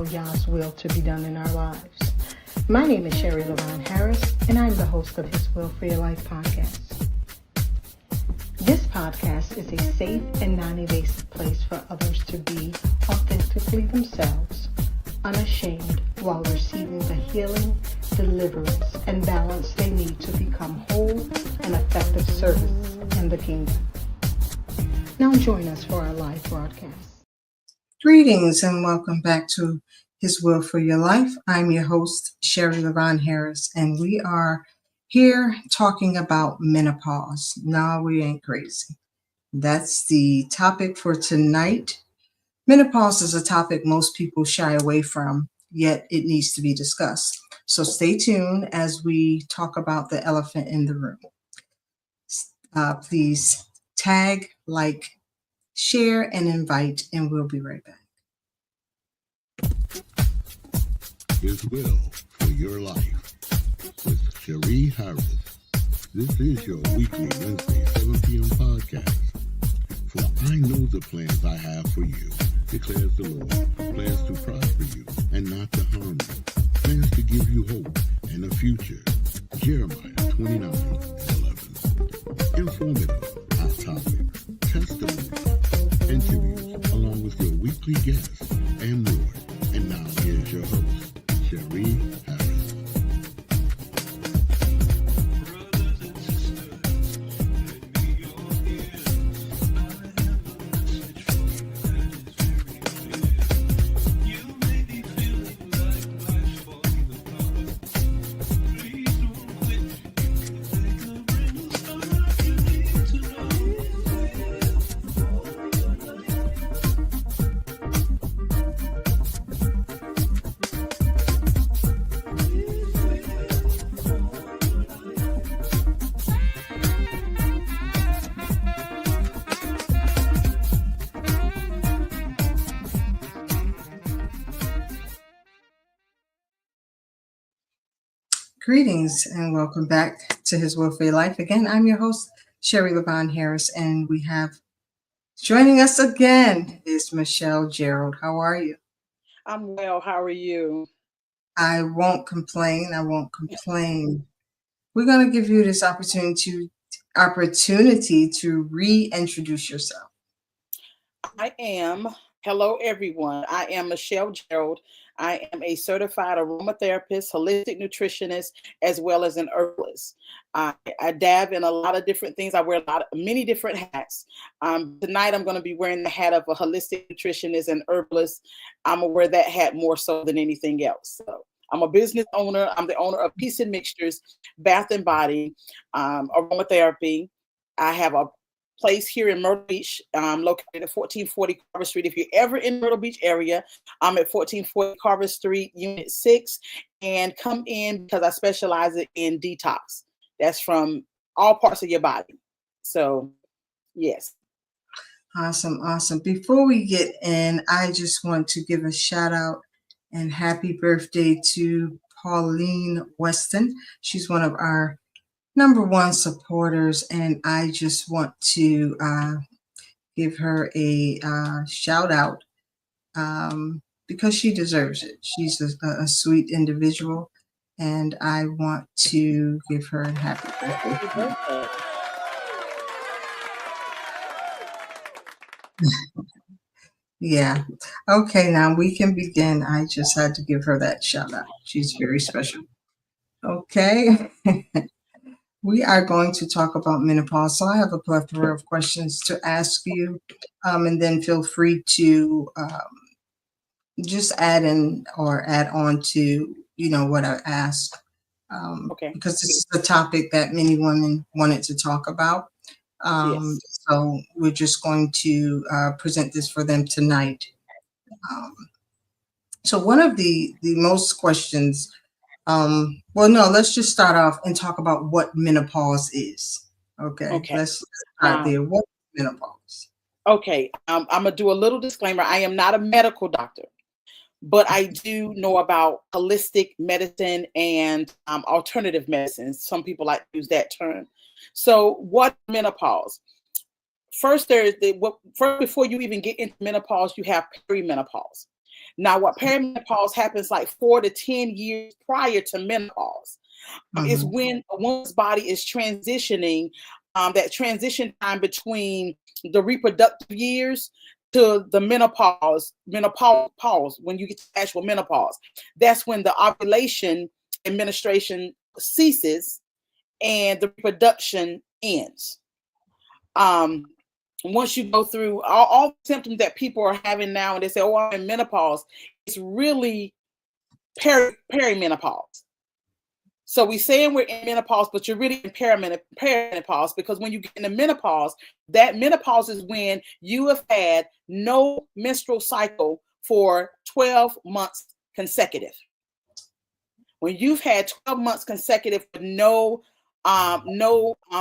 Yah's will to be done in our lives. My name is Sherry LaVon Harris, and I'm the host of His Will for Your Life podcast. This podcast is a safe and non-evasive place for others to be authentically themselves, unashamed, while receiving the healing, deliverance, and balance they need to become whole and effective servants in the kingdom. Now join us for our live broadcast. Greetings and welcome back to His Will for Your Life. I'm your host, Sherry LaVon Harris, and we are here talking about menopause. No, we ain't crazy. That's the topic for tonight. Menopause is a topic most people shy away from, yet it needs to be discussed. So stay tuned as we talk about the elephant in the room. Please tag, like, share, and invite, and we'll be right back. His Will for Your Life with Sherry Harris. This is your weekly Wednesday 7 p.m. podcast. For I know the plans I have for you, declares the Lord, plans to prosper you and not to harm you, plans to give you hope and a future. Jeremiah 29:11. Informative, hot topics, testimonies, interviews, along with your weekly guests and more. And now here's your host, Sherry Harris. Greetings and welcome back to His Will for Your Life. Again, I'm your host, Sherry LaVon Harris, and we have joining us again is Michelle Gerald. How are you? I'm well. How are you? I won't complain. We're going to give you this opportunity to reintroduce yourself. Hello, everyone. I am Michelle Gerald. I am a certified aromatherapist, holistic nutritionist, as well as an herbalist. I dab in a lot of different things. I wear many different hats. Tonight, I'm going to be wearing the hat of a holistic nutritionist and herbalist. I'm going to wear that hat more so than anything else. So I'm a business owner. I'm the owner of Peace and Mixtures, Bath and Body, aromatherapy. I have a place here in Myrtle Beach, located at 1440 Carver Street. If you're ever in Myrtle Beach area, I'm at 1440 Carver Street, Unit 6, and come in because I specialize in detox. That's from all parts of your body. So, yes. Awesome. Before we get in, I just want to give a shout out and happy birthday to Pauline Weston. She's one of our number one supporters, and I just want to give her a shout out because she deserves it. She's a sweet individual, and I want to give her a happy birthday. Yeah. Okay, now we can begin. I just had to give her that shout out. She's very special. Okay. We are going to talk about menopause. So I have a plethora of questions to ask you, and then feel free to just add in or add on to, what I ask. Okay. Because this is a topic that many women wanted to talk about. Yes. So we're just going to present this for them tonight. So one of the most questions, let's just start off and talk about what menopause is. Okay. Let's start there. What is menopause? Okay. I'm going to do a little disclaimer. I am not a medical doctor, but I do know about holistic medicine and alternative medicine. Some people like to use that term. So what menopause? First, before you even get into menopause, you have perimenopause. Now, what perimenopause happens like 4 to 10 years prior to menopause is when a woman's body is transitioning, that transition time between the reproductive years to the menopause, when you get to actual menopause. That's when the ovulation administration ceases and the reproduction ends. Once you go through all the symptoms that people are having now, and they say, oh, I'm in menopause, it's really perimenopause. So we saying we're in menopause, but you're really in perimenopause, because when you get into menopause, that menopause is when you have had no menstrual cycle for 12 months consecutive. When you've had 12 months consecutive with no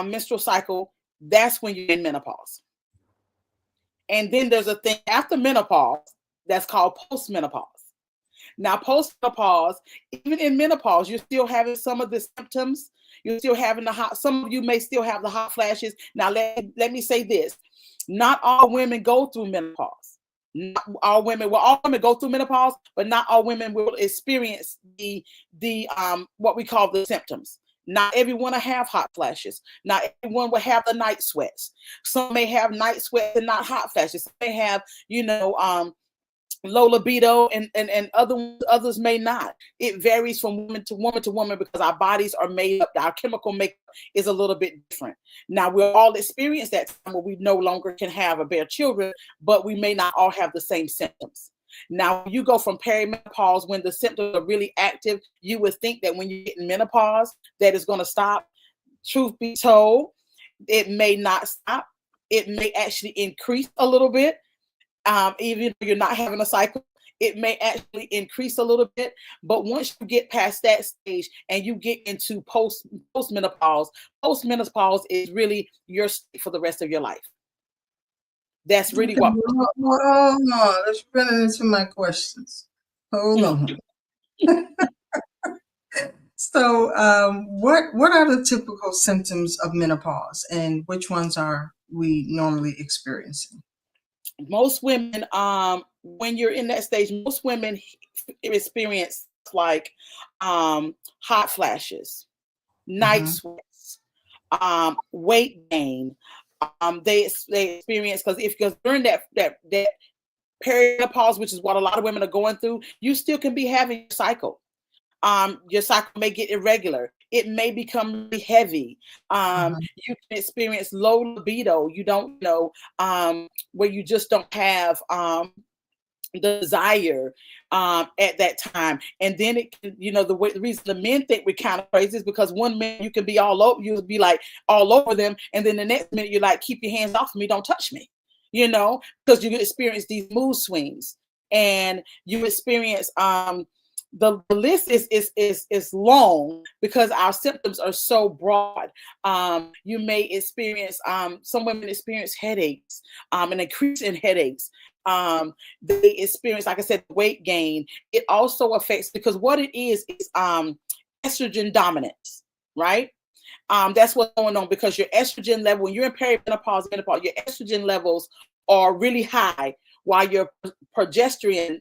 menstrual cycle, that's when you're in menopause. And then there's a thing after menopause that's called postmenopause. Now, postmenopause, even in menopause, you're still having some of the symptoms. You're still having some of you may still have the hot flashes. Now, let me say this. Not all women go through menopause. Not all women go through menopause, but not all women will experience the what we call the symptoms. Not everyone will have hot flashes. Not everyone will have the night sweats. Some may have night sweats and not hot flashes. Some may have, low libido, and others may not. It varies from woman to woman because our bodies are made up. Our chemical makeup is a little bit different. Now, we'll all experience that time where we no longer can have or bear children, but we may not all have the same symptoms. Now, you go from perimenopause, when the symptoms are really active, you would think that when you get in menopause, that is going to stop. Truth be told, it may not stop. It may actually increase a little bit. Even if you're not having a cycle, it may actually increase a little bit. But once you get past that stage and you get into postmenopause is really your state for the rest of your life. That's really what. Hold on. Let's run into my questions. Hold on. So, what are the typical symptoms of menopause, and which ones are we normally experiencing? Most women, when you're in that stage, most women experience like hot flashes, night sweats, weight gain. They experience, because during that perimenopause, which is what a lot of women are going through, you still can be having a cycle. Your cycle may get irregular. It may become really heavy. You can experience low libido. You don't know, where you just don't have the desire at that time. And then it can, the reason the men think we're kind of crazy is because one minute you can be you'll be like all over them, and then the next minute you're like, keep your hands off of me, don't touch me, because you experience these mood swings, and you experience the list is long because our symptoms are so broad. You may experience, some women experience headaches, an increase in headaches. They experience, like I said, weight gain. It also affects, because what it is estrogen dominance, right? That's what's going on, because your estrogen level, when you're in perimenopause, your estrogen levels are really high, while your progesterone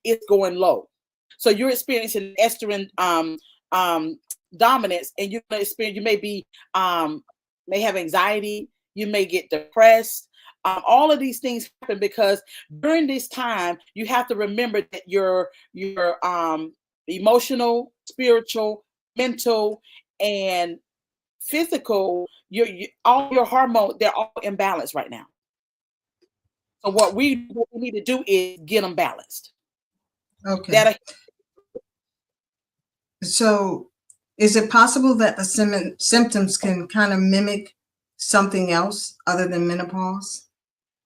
is going low. So you're experiencing estrogen dominance, and you're going to experience, you may have anxiety, you may get depressed. All of these things happen because during this time, you have to remember that your emotional, spiritual, mental, and physical, all your hormones, they're all imbalanced right now. So what we need to do is get them balanced. Okay. So is it possible that the symptoms can kind of mimic something else other than menopause?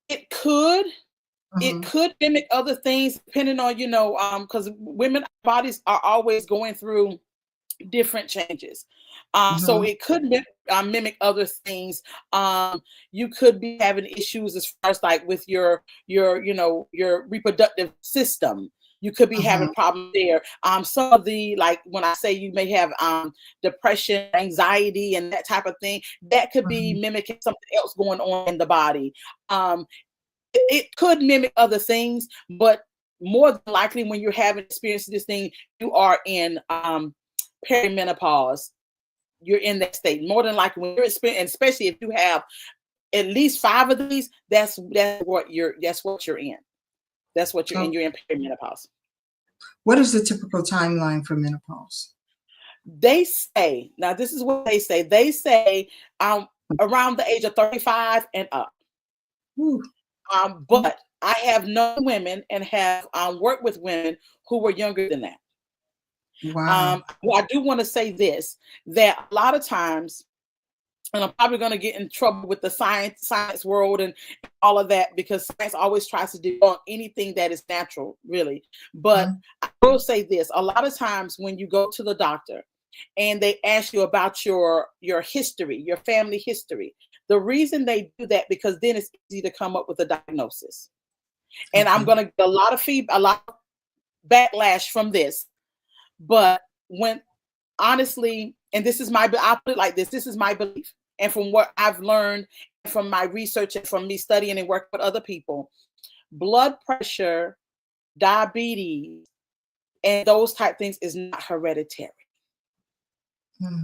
It could. It could mimic other things depending on, because women's bodies are always going through different changes. So it could mimic other things. You could be having issues as far as like with your reproductive system. You could be having problems there. Some of the, like when I say you may have depression, anxiety, and that type of thing, that could be mimicking something else going on in the body. it could mimic other things, but more than likely when you're having experienced this thing, you are in perimenopause. You're in that state. More than likely when you're experiencing, especially if you have at least 5 of these, that's what you're in. That's what you're in. You're in perimenopause. What is the typical timeline for menopause? They say, now this is what they say. They say around the age of 35 and up. But I have known women and have worked with women who were younger than that. Wow. Well, I do want to say this, that a lot of times, and I'm probably going to get in trouble with the science world and all of that, because science always tries to debunk anything that is natural, really. But I will say this, a lot of times when you go to the doctor and they ask you about your history, your family history, the reason they do that, because then it's easy to come up with a diagnosis. And I'm going to get a lot of backlash from this. But when honestly, and this is I'll put it like this is my belief. And from what I've learned from my research and from me studying and working with other people, blood pressure, diabetes, and those type things is not hereditary.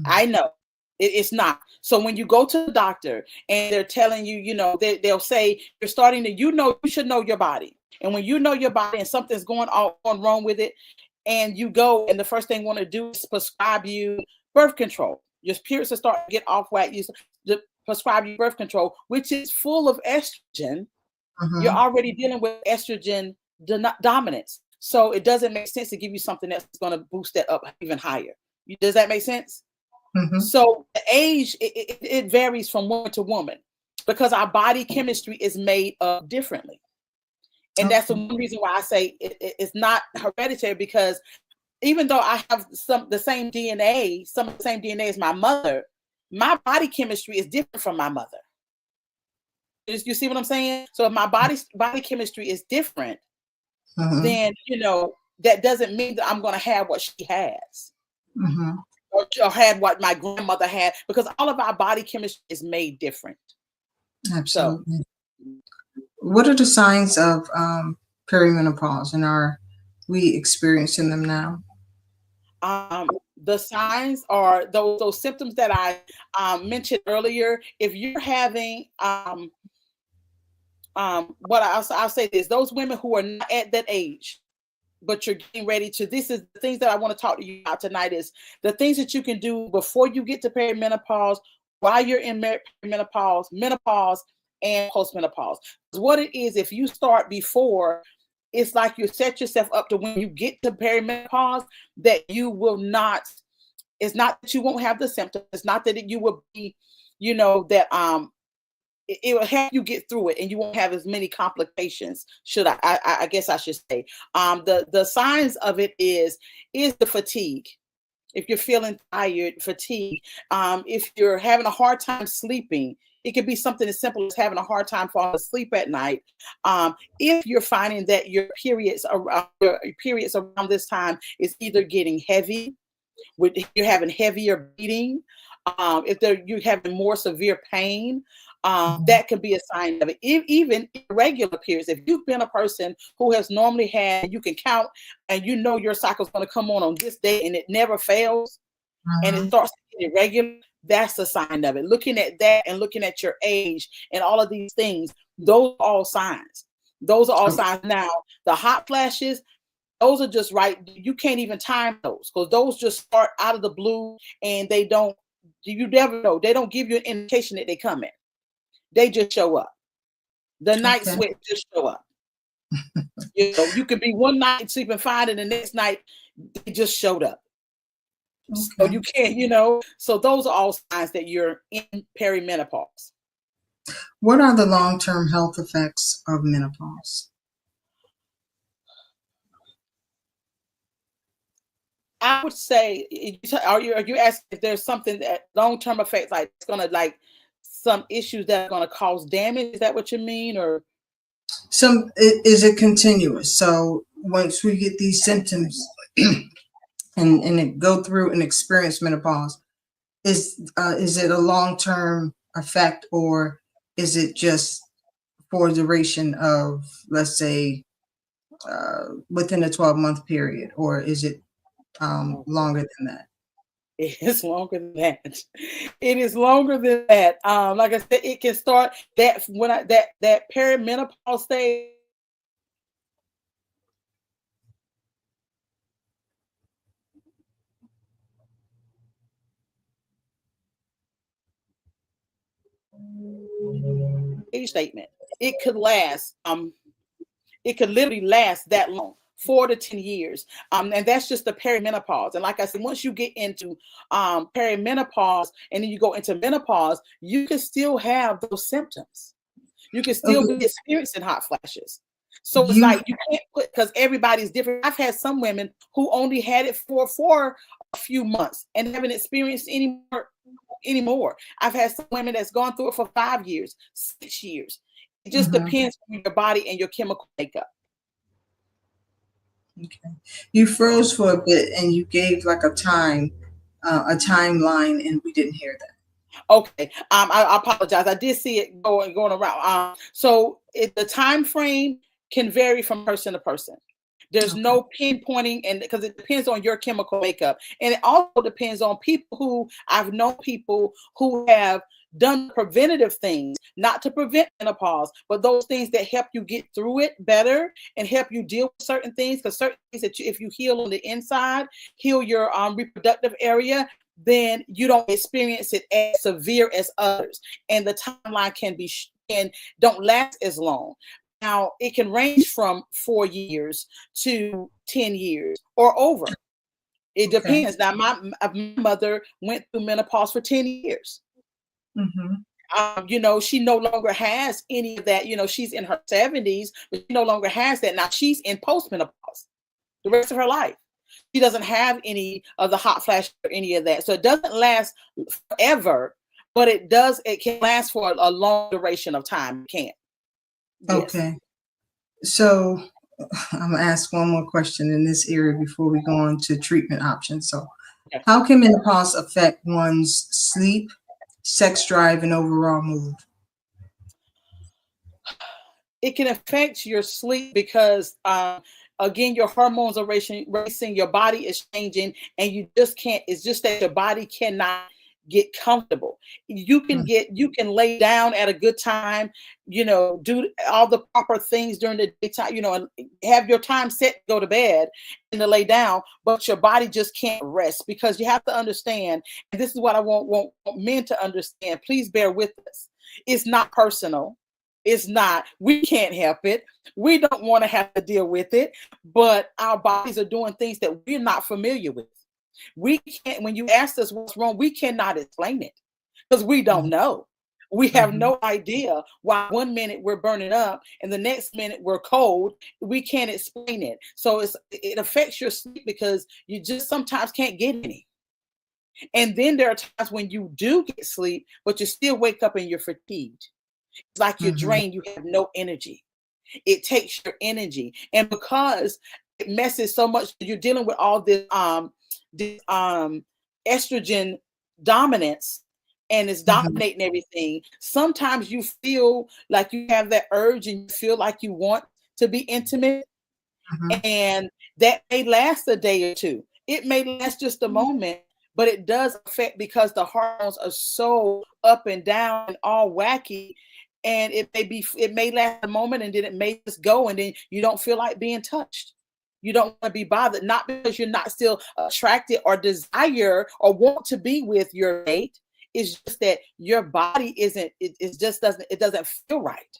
I know it's not. So when you go to the doctor and they're telling you, they'll say you're starting to, you should know your body. And when you know your body and something's going on wrong with it, and you go and the first thing you want to do is prescribe you birth control. Your periods will start to get off whack. You prescribe you birth control, which is full of estrogen. You're already dealing with estrogen dominance. So it doesn't make sense to give you something that's going to boost that up even higher. Does that make sense? So the age, it varies from woman to woman because our body chemistry is made up differently. And that's the one reason why I say it's not hereditary, because even though I have some of the same DNA as my mother, my body chemistry is different from my mother. You see what I'm saying? So if my body chemistry is different, then, that doesn't mean that I'm going to have what she has. Or had what my grandmother had, because all of our body chemistry is made different. Absolutely. So, what are the signs of perimenopause, and are we experiencing them now? The signs are those symptoms that I mentioned earlier. If you're having I'll say this, those women who are not at that age, but you're getting ready to, this is the things that I want to talk to you about tonight, is the things that you can do before you get to perimenopause, while you're in perimenopause, menopause, and postmenopause. What it is, if you start before, it's like you set yourself up to when you get to perimenopause, that you will not, it's not that you won't have the symptoms, it's not that you will be, that it will help you get through it and you won't have as many complications. I guess I should say. The signs of it is the fatigue. If you're feeling tired, fatigue. If you're having a hard time sleeping, it could be something as simple as having a hard time falling asleep at night. If you're finding that your periods around this time is either getting heavy, you're having heavier bleeding, if you're having more severe pain, that could be a sign of it. Even irregular periods. If you've been a person who has normally had, you can count and your cycle is going to come on this day and it never fails, and it starts to get irregular, that's a sign of it. Looking at that and looking at your age and all of these things, those are all signs. Those are all signs. Now, the hot flashes, those are just right. You can't even time those, because those just start out of the blue, and you never know. They don't give you an indication that they come in. They just show up. The night sweat just show up. You could be one night sleeping fine, and the next night they just showed up. So you can't, so those are all signs that you're in perimenopause. What are the long-term health effects of menopause? I would say, are you asking if there's something that long-term effects, like it's gonna, like some issues that are gonna cause damage? Is that what you mean, or? Is it continuous? So once we get these symptoms and go through and experience menopause, is it a long-term effect, or is it just for a duration of, let's say, within a 12-month period, or is it longer than that? It is longer than that. It is longer than that. Like I said, it can start that when that perimenopause stage. Statement. It could last. It could literally last that long, 4 to 10 years. And that's just the perimenopause. And like I said, once you get into perimenopause and then you go into menopause, you can still have those symptoms. You can still be experiencing hot flashes. So it's like you can't put, because everybody's different. I've had some women who only had it for a few months and haven't experienced anymore. I've had some women that's gone through it for 5 years, 6 years. It just depends on your body and your chemical makeup. Okay. You froze for a bit and you gave like a timeline, and we didn't hear that. Okay. I apologize. I did see it going around. So the time frame can vary from person to person. There's no pinpointing, and because it depends on your chemical makeup. And it also depends on people who I've known people who have done preventative things, not to prevent menopause, but those things that help you get through it better and help you deal with certain things. Because certain things that if you heal on the inside, heal your reproductive area, then you don't experience it as severe as others. And the timeline can don't last as long. Now, it can range from 4 years to 10 years or over. It depends. Now, my mother went through menopause for 10 years. She no longer has any of that. She's in her 70s, but she no longer has that. Now, she's in postmenopause the rest of her life. She doesn't have any of the hot flash or any of that. So it doesn't last forever, but it can last for a long duration of time. It can. Yes. Okay. So I'm going to ask one more question in this area before we go on to treatment options. So how can menopause affect one's sleep, sex drive, and overall mood? It can affect your sleep because, again, your hormones are racing, your body is changing, and you just can't, it's just that your body cannot get comfortable. You can lay down at a good time, do all the proper things during the daytime, and have your time set to go to bed and to lay down, but your body just can't rest, because you have to understand, and this is what I want men to understand. Please bear with us. It's not personal. It's not, we can't help it. We don't want to have to deal with it, but our bodies are doing things that we're not familiar with. We can't, when you ask us what's wrong, we cannot explain it because we don't know. We have no idea why 1 minute we're burning up and the next minute we're cold. We can't explain it. So it affects your sleep because you just sometimes can't get any. And then there are times when you do get sleep, but you still wake up and you're fatigued. It's like you're drained, you have no energy. It takes your energy. And because it messes so much, you're dealing with all this estrogen dominance, and it's dominating everything. Sometimes you feel like you have that urge and you feel like you want to be intimate, and that may last a day or two. It may last just a moment, but it does affect because the hormones are so up and down and all wacky. And it may last a moment and then it may just go, and then you don't feel like being touched. You don't want to be bothered, not because you're not still attracted or desire or want to be with your mate. It's just that your body doesn't feel right.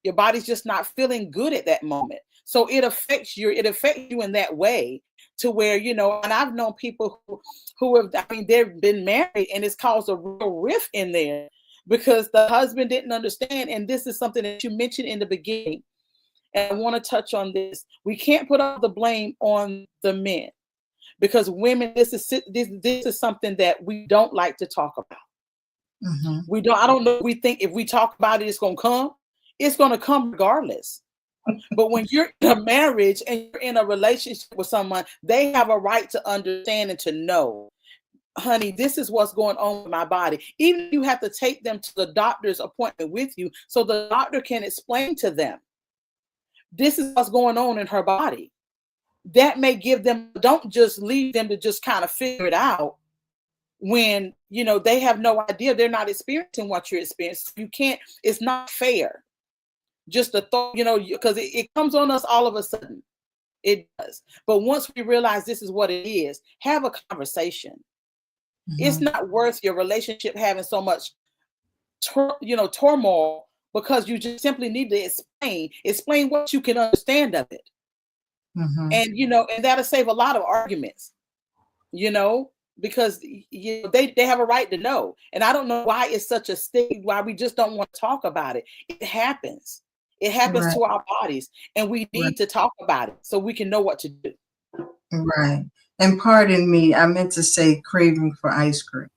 Your body's just not feeling good at that moment. So it affects you in that way, to where, and I've known people who have, they've been married and it's caused a real rift in there because the husband didn't understand. And this is something that you mentioned in the beginning. And I want to touch on this. We can't put all the blame on the men, because women, this is something that we don't like to talk about. I don't know. We think if we talk about it, it's going to come. It's going to come regardless. But when you're in a marriage and you're in a relationship with someone, they have a right to understand and to know honey, this is what's going on with my body. Even if you have to take them to the doctor's appointment with you so the doctor can explain to them, this is what's going on in her body. That may give them, don't just leave them to just kind of figure it out when, you know, they have no idea. They're not experiencing what you're experiencing. You can't, it's not fair. Just the thought, you know, because it comes on us all of a sudden. It does. But once we realize this is what it is, have a conversation. It's not worth your relationship having so much, turmoil, because you just simply need to explain what you can understand of it. And, you know, and that'll save a lot of arguments, you know, because they have a right to know. And I don't know why it's such a stigma, why we just don't want to talk about it. It happens. It happens to our bodies, and we need to talk about it so we can know what to do. Right. And pardon me, I meant to say craving for ice cream.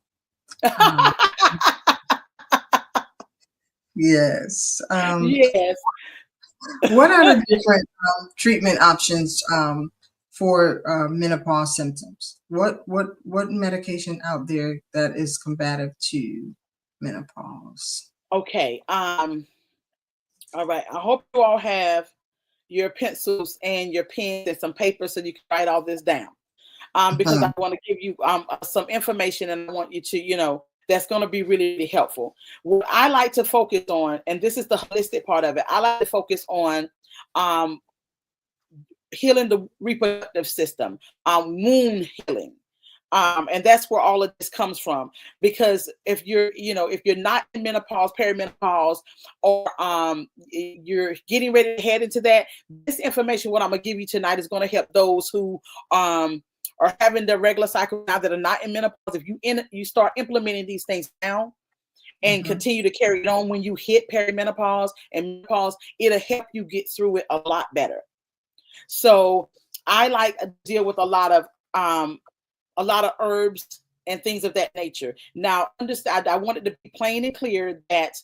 Yes. Yes. What are the different treatment options for menopause symptoms? What medication out there that is combative to menopause? Okay. All right. I hope you all have your pencils and your pens and some paper so you can write all this down. Because I want to give you some information, and I want you to, you know, that's going to be really, really helpful. What I like to focus on, and this is the holistic part of it, I like to focus on healing the reproductive system, wound healing. And that's where all of this comes from. Because if you're not in menopause, perimenopause, or you're getting ready to head into that, this information, what I'm going to give you tonight, is going to help those who are having their regular cycle now that are not in menopause. If you start implementing these things now and continue to carry it on when you hit perimenopause and menopause, it'll help you get through it a lot better. So I like to deal with a lot of herbs and things of that nature. Now, understand, I wanted to be plain and clear that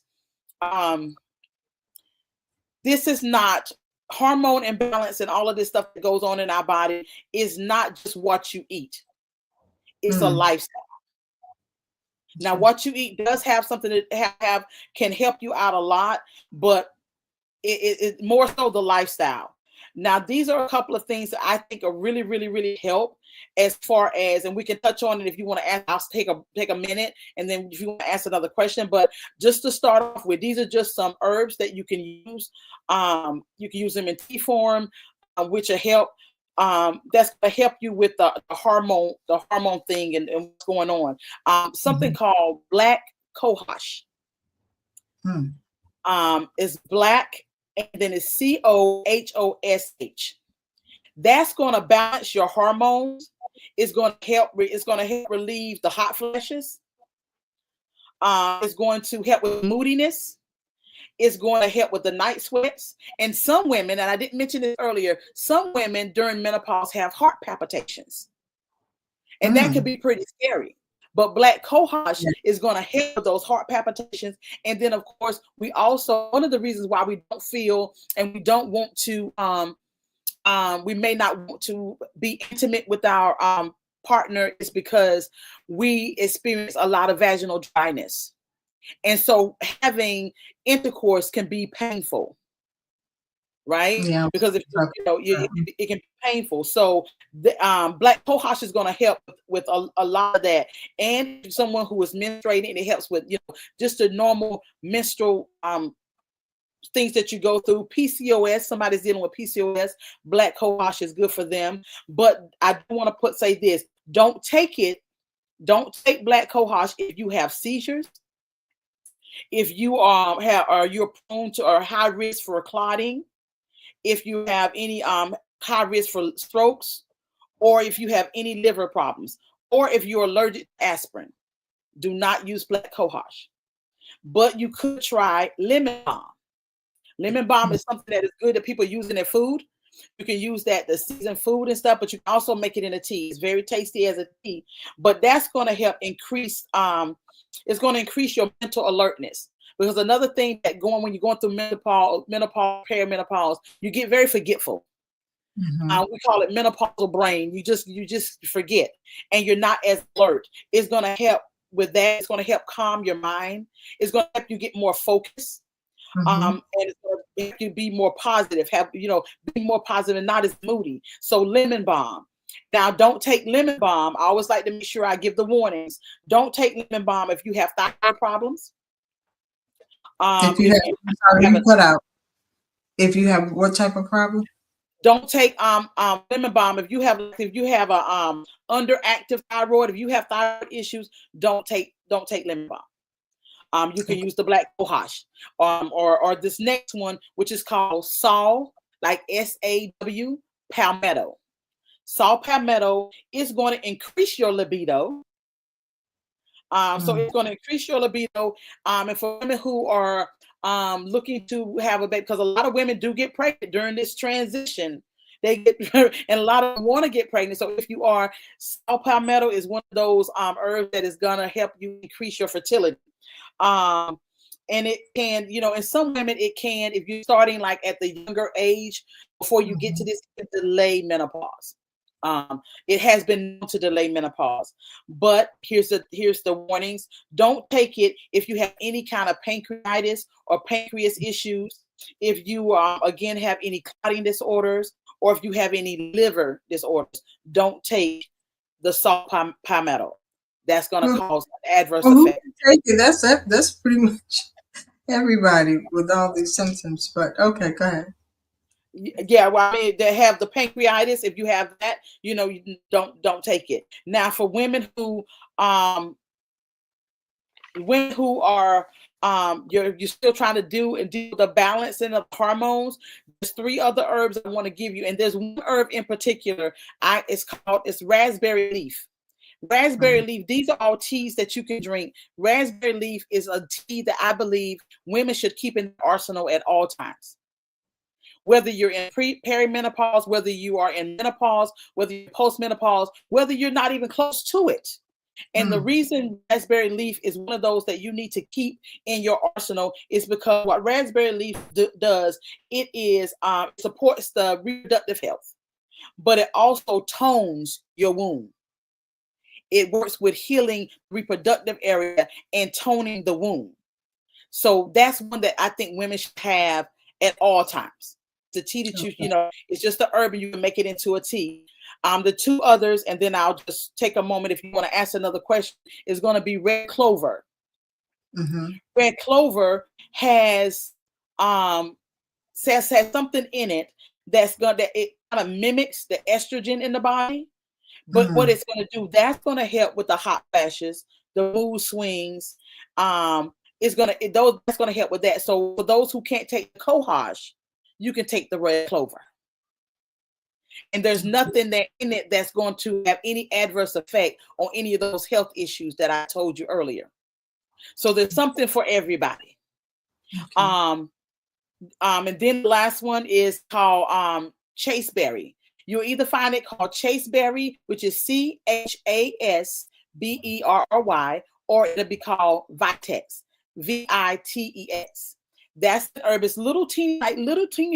this is not hormone imbalance, and all of this stuff that goes on in our body is not just what you eat. It's a lifestyle. Now, what you eat does have something that can help you out a lot, but it more so the lifestyle. Now, these are a couple of things that I think are really, really, really help as far as, and we can touch on it if you want to ask. I'll take a minute, and then if you want to ask another question. But just to start off with, these are just some herbs that you can use. You can use them in tea form, which will help. That's going to help you with the hormone thing and what's going on. Something called black cohosh. Is black, and then it's COHOSH. That's going to balance your hormones. It's going to help relieve the hot flashes. It's going to help with moodiness. It's going to help with the night sweats. And some women, and I didn't mention this earlier, some women during menopause have heart palpitations. And that could be pretty scary. But black cohosh is going to help with those heart palpitations. And then, of course, we also, one of the reasons why we don't feel and we don't want to, we may not want to be intimate with our partner is because we experience a lot of vaginal dryness. And so having intercourse can be painful, right? Yeah. Because if it can be painful. So the black cohosh is going to help with a lot of that. And someone who is menstruating, it helps with just the normal menstrual things that you go through. PCOS, somebody's dealing with PCOS, black cohosh is good for them. But I do want to say this: don't take black cohosh if you have seizures, if you you're prone to or high risk for clotting, if you have any high risk for strokes, or if you have any liver problems, or if you're allergic to aspirin. Do not use black cohosh. But you could try lemon balm. Lemon balm is something that is good that people use in their food. You can use that to season food and stuff, but you can also make it in a tea. It's very tasty as a tea. But that's going to help increase it's going to increase your mental alertness. Because another thing that when you're going through menopause, perimenopause, you get very forgetful. We call it menopausal brain. You just forget, and you're not as alert. It's going to help with that. It's going to help calm your mind. It's going to help you get more focus. And it's going to help you be more positive. Be more positive and not as moody. So lemon balm. Now, don't take lemon balm. I always like to make sure I give the warnings. Don't take lemon balm if you have thyroid problems. If you have what type of problem? Don't take lemon balm if you have a underactive thyroid. If you have thyroid issues, don't take lemon balm. You can use the black cohosh, or this next one, which is called saw, like SAW, palmetto. Saw palmetto is going to increase your libido. So it's going to increase your libido. And for women who are looking to have a baby, because a lot of women do get pregnant during this transition. They get, and a lot of them want to get pregnant. So if you are, saw palmetto is one of those herbs that is going to help you increase your fertility. And it can, in some women, it can, if you're starting like at the younger age, before you get to this, delay menopause. It has been known to delay menopause, but here's the warnings. Don't take it if you have any kind of pancreatitis or pancreas issues, if you again have any clotting disorders, or if you have any liver disorders. Don't take the saw palmetto. That's going to cause adverse effects. That's pretty much everybody with all these symptoms. But okay, go ahead. Yeah, well, I mean, they have the pancreatitis. If you have that, you don't take it. Now, for women who are you're still trying to deal with the balancing of hormones, there's 3 other herbs I want to give you, and there's one herb in particular. It's raspberry leaf. Raspberry leaf. These are all teas that you can drink. Raspberry leaf is a tea that I believe women should keep in their arsenal at all times. Whether you're in perimenopause, whether you are in menopause, whether you're postmenopause, whether you're not even close to it. And the reason raspberry leaf is one of those that you need to keep in your arsenal is because what raspberry leaf does, it supports the reproductive health, but it also tones your womb. It works with healing the reproductive area and toning the womb. So that's one that I think women should have at all times. The tea that it's just the herb, and you can make it into a tea. The 2 others, and then I'll just take a moment if you want to ask another question, is going to be red clover. Red clover has something in it that it kind of mimics the estrogen in the body. But what it's going to do, that's going to help with the hot flashes, the mood swings. That's going to help with that. So for those who can't take the cohosh, you can take the red clover. And there's nothing in it that's going to have any adverse effect on any of those health issues that I told you earlier. So there's something for everybody. And then the last one is called chasteberry. You'll either find it called chasteberry, which is CHASBERRY, or it'll be called Vitex, VITEX. That's the herb. It's little teeny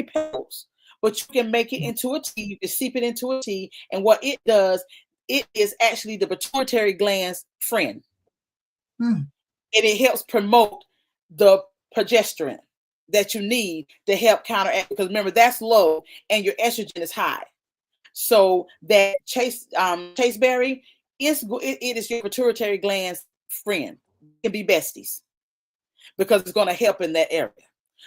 petals, but you can make it into a tea. You can steep it into a tea, and what it does, it is actually the pituitary gland's friend, and it helps promote the progesterone that you need to help counteract. Because remember, that's low, and your estrogen is high. So that chasteberry it is your pituitary gland's friend. It can be besties because it's going to help in that area.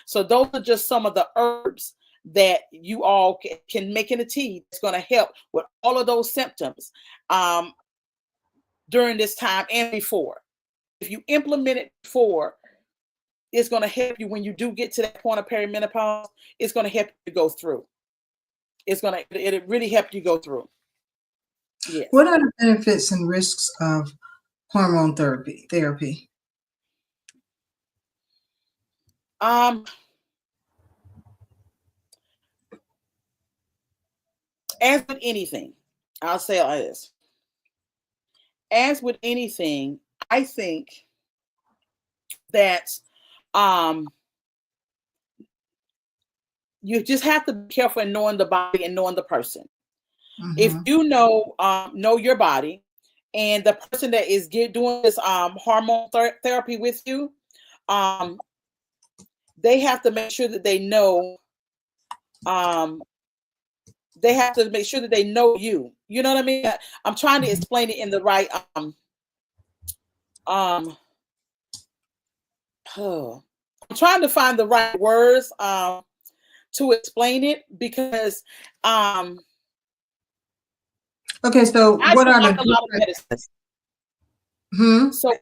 So those are just some of the herbs that you all can make in a tea that's going to help with all of those symptoms during this time and before. If you implement it before, it's going to help you when you do get to that point of perimenopause. It's going to help you go through. It'll really help you go through. Yes. What are the benefits and risks of hormone therapy? As with anything, I'll say it like this. As with anything, I think that you just have to be careful in knowing the body and knowing the person. If you know your body, and the person that is doing this hormone therapy with you, they have to make sure that they know. They have to make sure that they know you. You know what I mean? I'm trying to explain it in the right. I'm trying to find the right words to explain it, because okay, so what are like a lot of medicines. So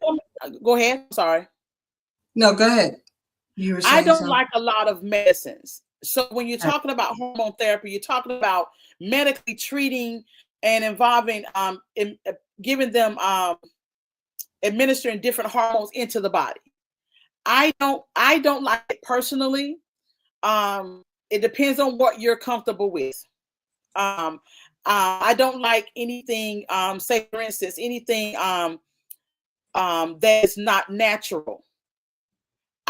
go ahead. Sorry. No, go ahead. You were saying I don't something. like a lot of medicines. So when you're talking about hormone therapy, you're talking about medically treating and involving giving them administering different hormones into the body. I don't like it personally. It depends on what you're comfortable with. I don't like anything, say for instance, anything that is not natural.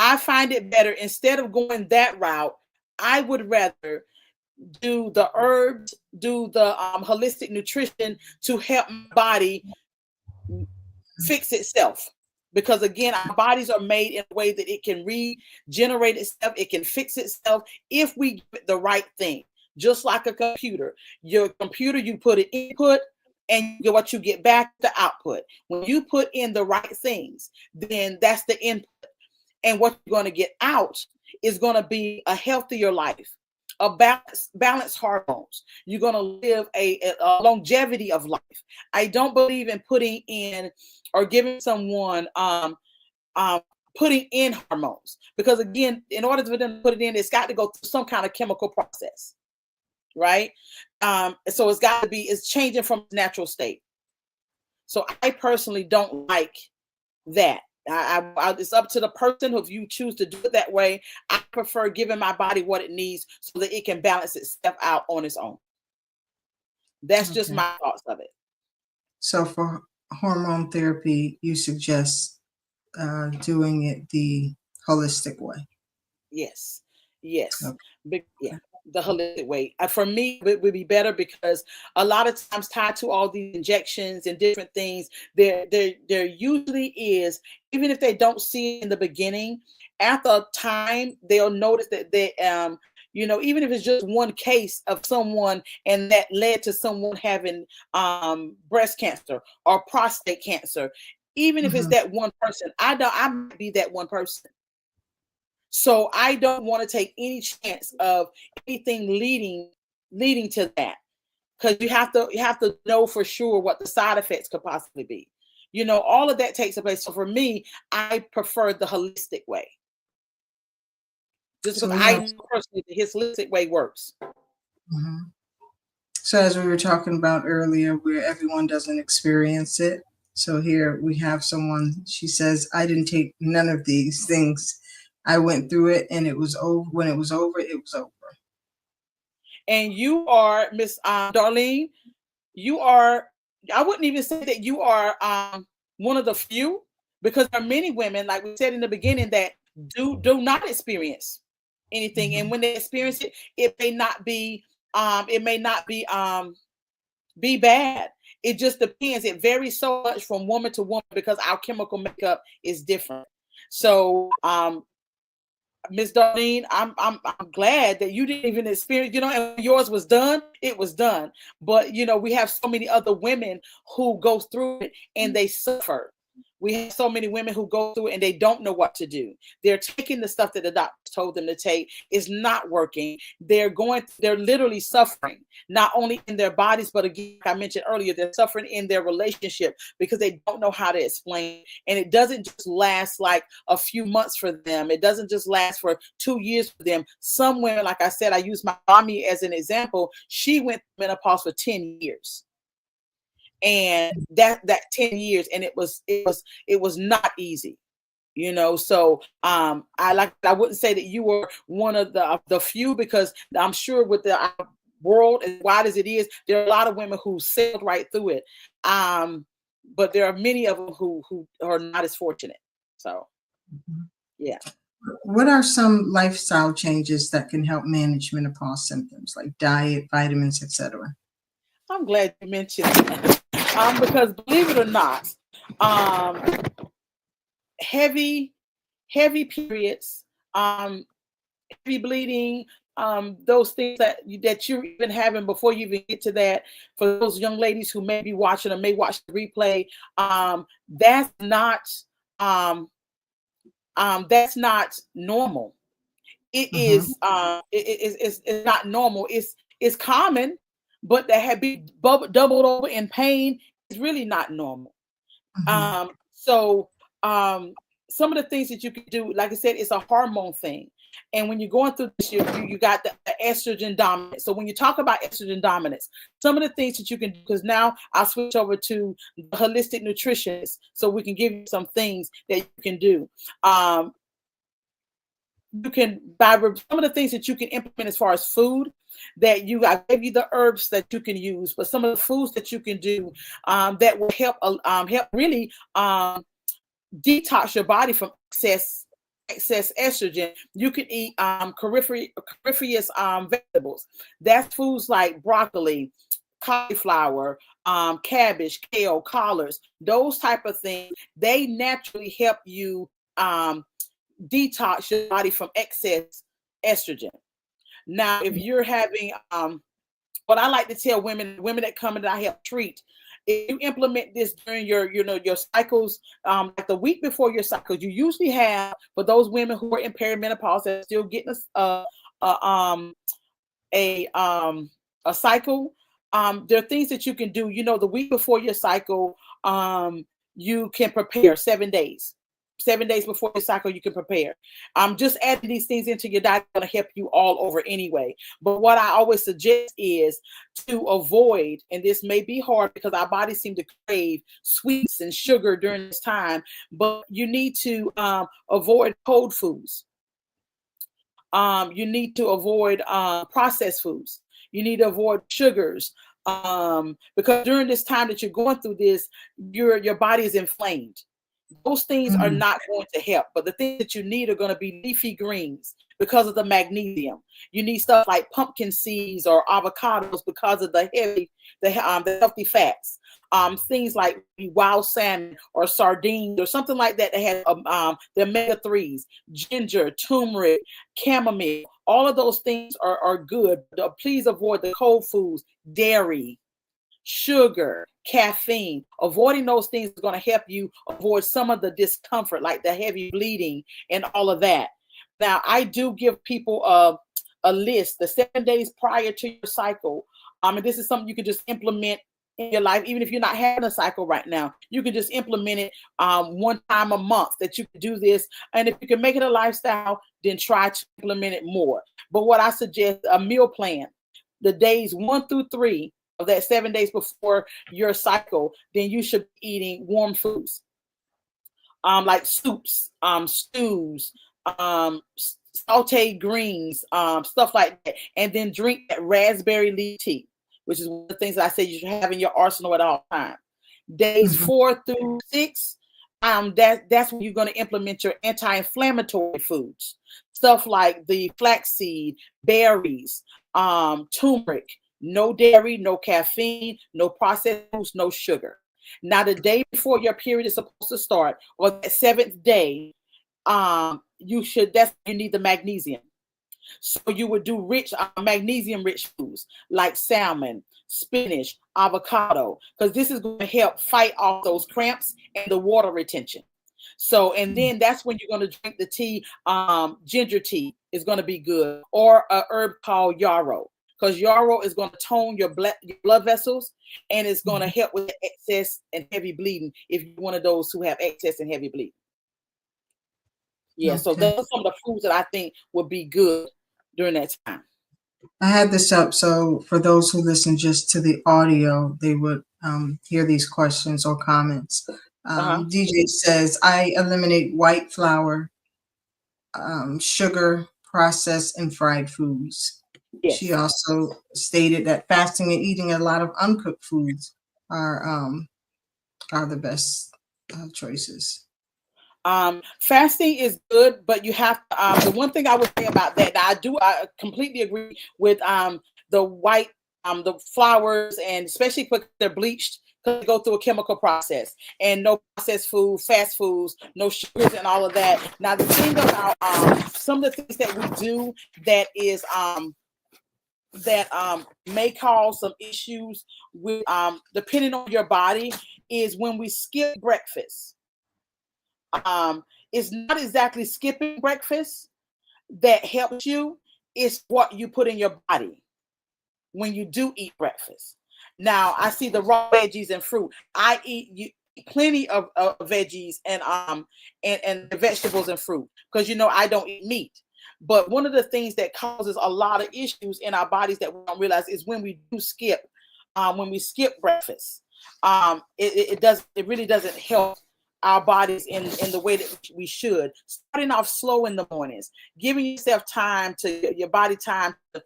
I find it better, instead of going that route, I would rather do the herbs, do the holistic nutrition to help my body fix itself. Because again, our bodies are made in a way that it can regenerate itself, it can fix itself if we give it the right thing. Just like a computer. Your computer, you put an input, and what you get back, the output. When you put in the right things, then that's the input. And what you're going to get out is going to be a healthier life, a balanced hormones. You're going to live a longevity of life. I don't believe in putting in or giving someone putting in hormones, because again, in order for them to put it in, it's got to go through some kind of chemical process, right? So it's changing from its natural state. So I personally don't like that. It's up to the person. If you choose to do it that way, I prefer giving my body what it needs so that it can balance itself out on its own. That's just my thoughts of it. So for hormone therapy, you suggest doing it the holistic way? Yes. Okay. The holistic way. For me, it would be better, because a lot of times tied to all these injections and different things, there usually is, even if they don't see it in the beginning, after a time, they'll notice that they, even if it's just one case of someone and that led to someone having breast cancer or prostate cancer, even if it's that one person, I might be that one person. So I don't want to take any chance of anything leading to that, because you have to know for sure what the side effects could possibly be. All of that takes place. So for me, I prefer the holistic way, just because I know personally that his holistic way works. So as we were talking about earlier, where everyone doesn't experience it. So here we have someone, she says, I didn't take none of these things. I went through it, and it was over. When it was over, it was over. And you are, Miss Darlene, you are, I wouldn't even say that you are one of the few, because there are many women, like we said in the beginning, that do not experience anything. And when they experience it, it may not be bad. It just depends. It varies so much from woman to woman, because our chemical makeup is different. So Ms. Darlene, I'm glad that you didn't even experience, and yours was done. It was done. But, we have so many other women who go through it and they suffer. We have so many women who go through it and they don't know what to do. They're taking the stuff that the doctor told them to take. It's not working. They're literally suffering, not only in their bodies, but again, like I mentioned earlier, they're suffering in their relationship, because they don't know how to explain. And it doesn't just last like a few months for them. It doesn't just last for 2 years for them. Some women, like I said, I use my mommy as an example. She went through menopause for 10 years. And that 10 years, and it was not easy, so I wouldn't say that you were one of the few, because I'm sure with the world as wide as it is, there are a lot of women who sailed right through it, but there are many of them who are not as fortunate. So yeah. What are some lifestyle changes that can help manage menopause symptoms, like diet, vitamins, etc.? I'm glad you mentioned that. Because believe it or not, um, heavy, heavy periods, heavy bleeding, those things that you're even having before you even get to that. For those young ladies who may be watching or may watch the replay, that's not um, that's not normal. It Mm-hmm. is it's not normal. It's common, but that have been doubled over in pain is really not normal. Mm-hmm. So some of the things that you can do, like I said, it's a hormone thing. And when you're going through this, you got the estrogen dominance. So when you talk about estrogen dominance, some of the things that you can do, because now I'll switch over to the holistic nutritionist, so we can give you some things that you can do. You can buy some of the things that you can implement as far as food that I gave you the herbs that you can use, but some of the foods that you can do that will help really detox your body from excess estrogen. You can eat cruciferous vegetables. That's foods like broccoli, cauliflower, cabbage, kale, collards, those type of things. They naturally help you detox your body from excess estrogen. Now, if you're having what I like to tell women that come in that I help treat, if you implement this during your cycles, like the week before your cycles, you usually have, for those women who are in perimenopause that are still getting a cycle, there are things that you can do. The week before your cycle, you can prepare 7 days. 7 days before your cycle, you can prepare. Just adding these things into your diet is going to help you all over anyway. But what I always suggest is to avoid, and this may be hard because our bodies seem to crave sweets and sugar during this time, but you need to avoid cold foods. You need to avoid processed foods. You need to avoid sugars, because during this time that you're going through this, your body is inflamed. Those things are Mm-hmm. not going to help. But the things that you need are going to be leafy greens because of the magnesium. You need stuff like pumpkin seeds or avocados because of the healthy fats. Things like wild salmon or sardines or something like that that has the omega-3s, ginger, turmeric, chamomile. All of those things are good. Please avoid the cold foods, dairy, sugar, caffeine. Avoiding those things is going to help you avoid some of the discomfort, like the heavy bleeding and all of that. Now, I do give people a list the 7 days prior to your cycle. And this is something you can just implement in your life, even if you're not having a cycle right now. You can just implement it one time a month that you can do this. And if you can make it a lifestyle, then try to implement it more. But what I suggest, a meal plan, the days 1 through 3 of that 7 days before your cycle, then you should be eating warm foods, like soups, stews, sauteed greens, stuff like that, and then drink that raspberry leaf tea, which is one of the things that I say you should have in your arsenal at all times. Days 4 through 6, that's when you're going to implement your anti-inflammatory foods, stuff like the flaxseed, berries, turmeric. No dairy, no caffeine, no processed foods, no sugar. Now, the day before your period is supposed to start, or that 7th day, you need the magnesium. So you would do rich magnesium-rich foods like salmon, spinach, avocado, because this is going to help fight off those cramps and the water retention. So, and then that's when you're going to drink the tea. Ginger tea is going to be good, or a herb called yarrow, because yarrow is going to tone your blood vessels, and it's going to help with excess and heavy bleeding if you're one of those who have excess and heavy bleeding. Yeah, so those are some of the foods that I think would be good during that time. I had this up so for those who listen just to the audio, they would hear these questions or comments. DJ says, I eliminate white flour, sugar, processed and fried foods. Yes. She also stated that fasting and eating a lot of uncooked foods are the best choices. Fasting is good, but you have to, the one thing I would say about that, I completely agree with the white, the flowers, and especially because they're bleached, because they go through a chemical process, and no processed food, fast foods, no sugars and all of that. Now, the thing about some of the things that we do that is that may cause some issues with depending on your body is when we skip breakfast. It's not exactly skipping breakfast that helps you. It's what you put in your body when you do eat breakfast. Now, I see the raw veggies and fruit. I eat plenty of veggies and vegetables and fruit because I don't eat meat. But one of the things that causes a lot of issues in our bodies that we don't realize is when we do skip, when we skip breakfast. It really doesn't help our bodies in the way that we should. Starting off slow in the mornings, giving yourself time to your body time to,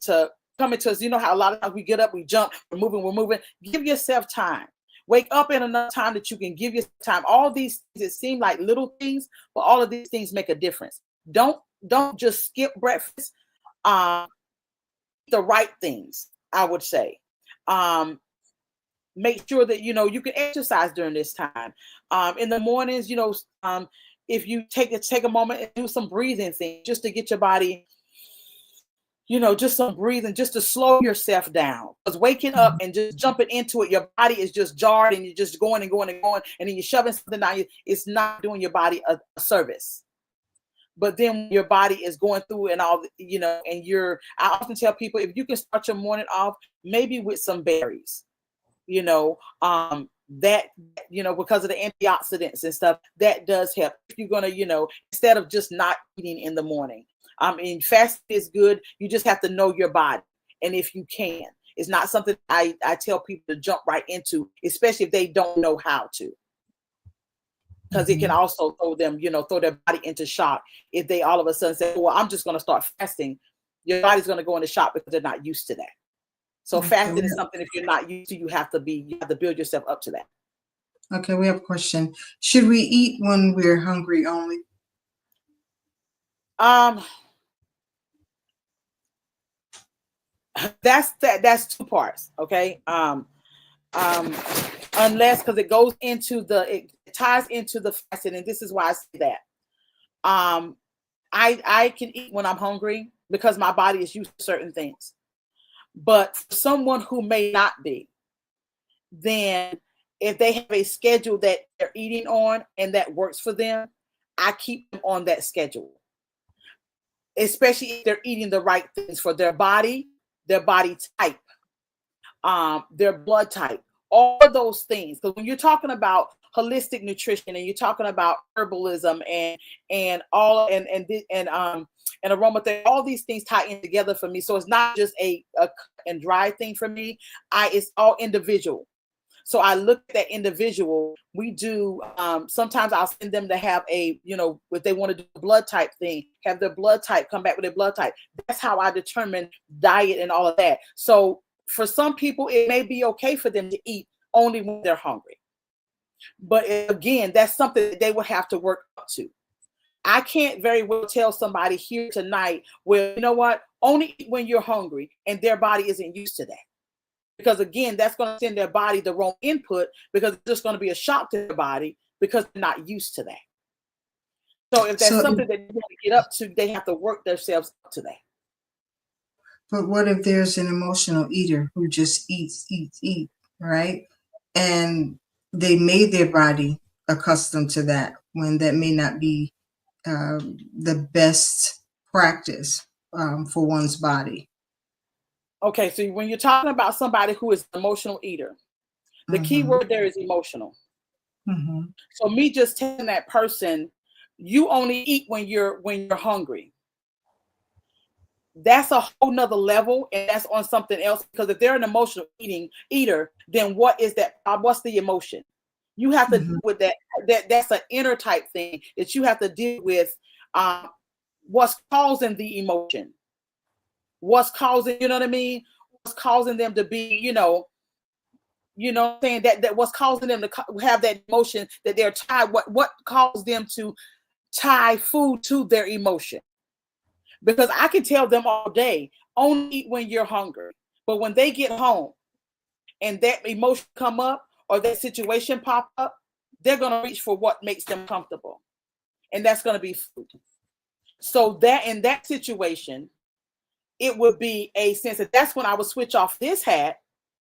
to come into us. You know how a lot of times we get up, we jump, we're moving. Give yourself time. Wake up in enough time that you can give yourself time. All these things, it seem like little things, but all of these things make a difference. Don't just skip breakfast. The right things, I would say. Make sure that you can exercise during this time. In the mornings, if you take a moment and do some breathing things just to get your body, just some breathing, just to slow yourself down. Because waking up and just jumping into it, your body is just jarred and you're just going, and then you're shoving something down. It's not doing your body a service. But then your body is going through and all, and I often tell people, if you can start your morning off maybe with some berries, that because of the antioxidants and stuff, that does help. If you're gonna, instead of just not eating in the morning. Fasting is good. You just have to know your body, and if you can, it's not something I tell people to jump right into, especially if they don't know how to, because it can also throw their body into shock if they all of a sudden say, "Well, I'm just going to start fasting." Your body's going to go into shock because they're not used to that. So fasting is something, if you're not used to, you have to build yourself up to that. Okay, we have a question. Should we eat when we're hungry only? That's two parts. Okay. Unless, because it goes into it ties into the fasting, and this is why I say that. I can eat when I'm hungry because my body is used to certain things. But for someone who may not be, then if they have a schedule that they're eating on and that works for them, I keep them on that schedule. Especially if they're eating the right things for their body type, their blood type, all of those things. Because when you're talking about holistic nutrition and you're talking about herbalism and aromatherapy, all these things tie in together for me. So it's not just a cut and dry thing for me. It's all individual. So I look at that individual. We do, sometimes I'll send them to have if they want to do a blood type thing, have their blood type, come back with their blood type. That's how I determine diet and all of that. So for some people, it may be okay for them to eat only when they're hungry. But again, that's something that they will have to work up to. I can't very well tell somebody here tonight, well, you know what, only eat when you're hungry, and their body isn't used to that. Because again, that's going to send their body the wrong input, because it's just going to be a shock to their body because they're not used to that. So if that's something that they want to get up to, they have to work themselves up to that. But what if there's an emotional eater who just eats, right? And they made their body accustomed to that when that may not be the best practice for one's body. Okay, so when you're talking about somebody who is an emotional eater, the key word there is emotional. So me just telling that person, you only eat when you're hungry, that's a whole nother level, and that's on something else. Because if they're an emotional eater, then what is that? What's the emotion? You have to deal with that. That's an inner type thing that you have to deal with. What's causing the emotion? What's causing, you know what I mean? What's causing them to be, You know what I'm saying? That what's causing them to have that emotion that they're tied. What caused them to tie food to their emotion? Because I can tell them all day, only eat when you're hungry. But when they get home and that emotion come up or that situation pop up, they're going to reach for what makes them comfortable. And that's going to be food. So that in that situation, it would be a sense that that's when I would switch off this hat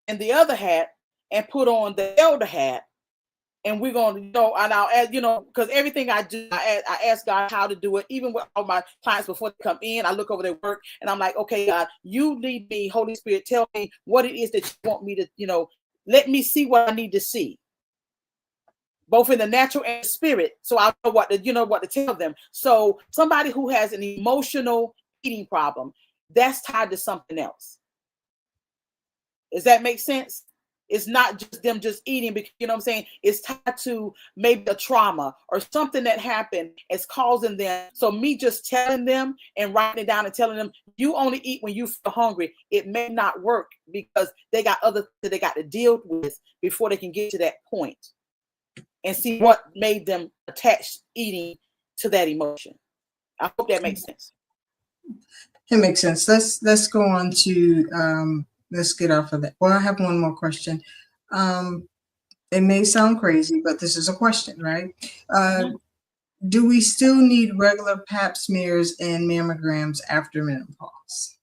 and the other hat and put on the elder hat. And we're going to, you know, and I'll add, you know, because everything I do, I ask God how to do it. Even with all my clients before they come in, I look over their work and I'm like, okay, God, you lead me, Holy Spirit, tell me what it is that you want me to, you know, let me see what I need to see, both in the natural and the spirit. So I know what to, you know, what to tell them. So somebody who has an emotional eating problem, that's tied to something else. Does that make sense? It's not just them just eating, because, you know what I'm saying? It's tied to maybe a trauma or something that happened is causing them. So me just telling them and writing it down and telling them, you only eat when you feel hungry, it may not work because they got other things that they got to deal with before they can get to that point and see what made them attach eating to that emotion. I hope that makes sense. It makes sense. Let's go on to let's get off of that. Well, I have one more question. It may sound crazy, but this is a question, right? Do we still need regular pap smears and mammograms after menopause?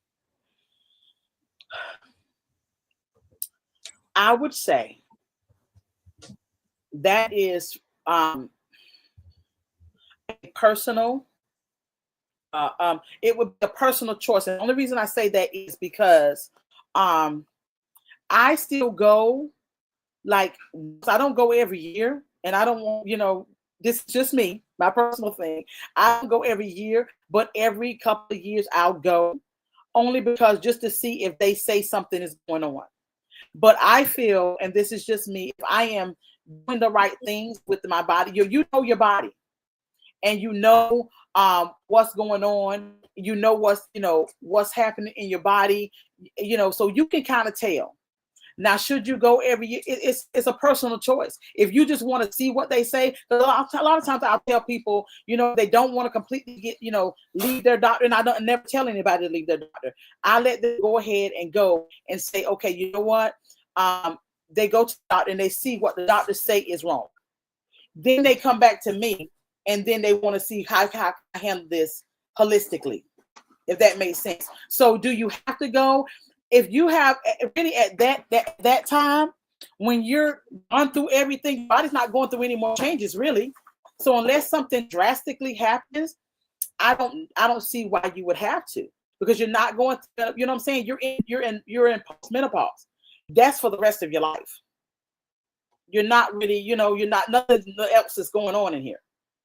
I would say that is personal. It would be a personal choice. And the only reason I say that is because I still go, like, I don't go every year, and I don't want, you know, this is just me, my personal thing. I don't go every year, but every couple of years I'll go, only because just to see if they say something is going on. But I feel, and this is just me, if I am doing the right things with my body, you know your body, and you know what's going on, you know what's happening in your body, you know, so you can kind of tell. Now, should you go every year? It's a personal choice. If you just want to see what they say, a lot of times I'll tell people, you know, they don't want to completely get, you know, leave their doctor, and I don't never tell anybody to leave their doctor. I let them go ahead and go and say, okay, you know what? They go to the doctor and they see what the doctors say is wrong. Then they come back to me, and then they want to see how I handle this holistically, if that makes sense. So, do you have to go? If you have really at that time when you're gone through everything, your body's not going through any more changes really. So unless something drastically happens, I don't see why you would have to, because you're not going through, you know what I'm saying? You're in post-menopause. That's for the rest of your life. You're not really, you know, you're not, nothing else is going on in here.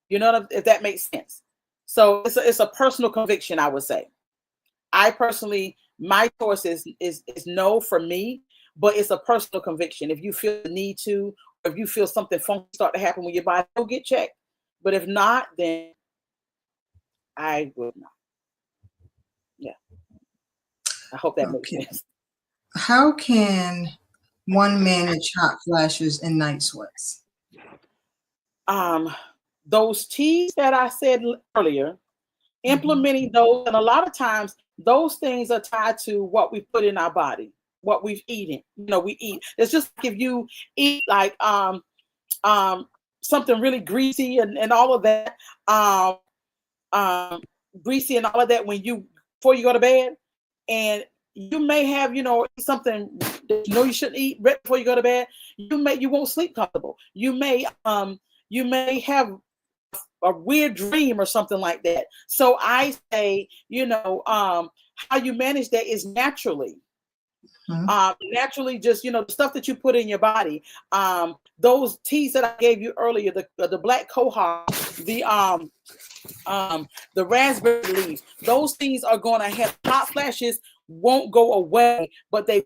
You know, if that makes sense. So it's a personal conviction, I would say. I personally, my choice is no for me, but it's a personal conviction. If you feel the need to, or if you feel something funky start to happen with your body, go get checked. But if not, then I would not. Yeah. I hope that makes sense. How can one manage hot flashes and night sweats? Those teas that I said earlier, implementing those, and a lot of times those things are tied to what we put in our body, what we've eaten. You know, we eat. It's just like if you eat like something really greasy and all of that, greasy and all of that before you go to bed, and you may have, you know, something that you know you shouldn't eat right before you go to bed. You won't sleep comfortable. You may have a weird dream or something like that. So I say, you know, how you manage that is naturally. Naturally, just, you know, the stuff that you put in your body. Those teas that I gave you earlier, the black cohosh, the raspberry leaves, those things are going to help. Hot flashes won't go away, but they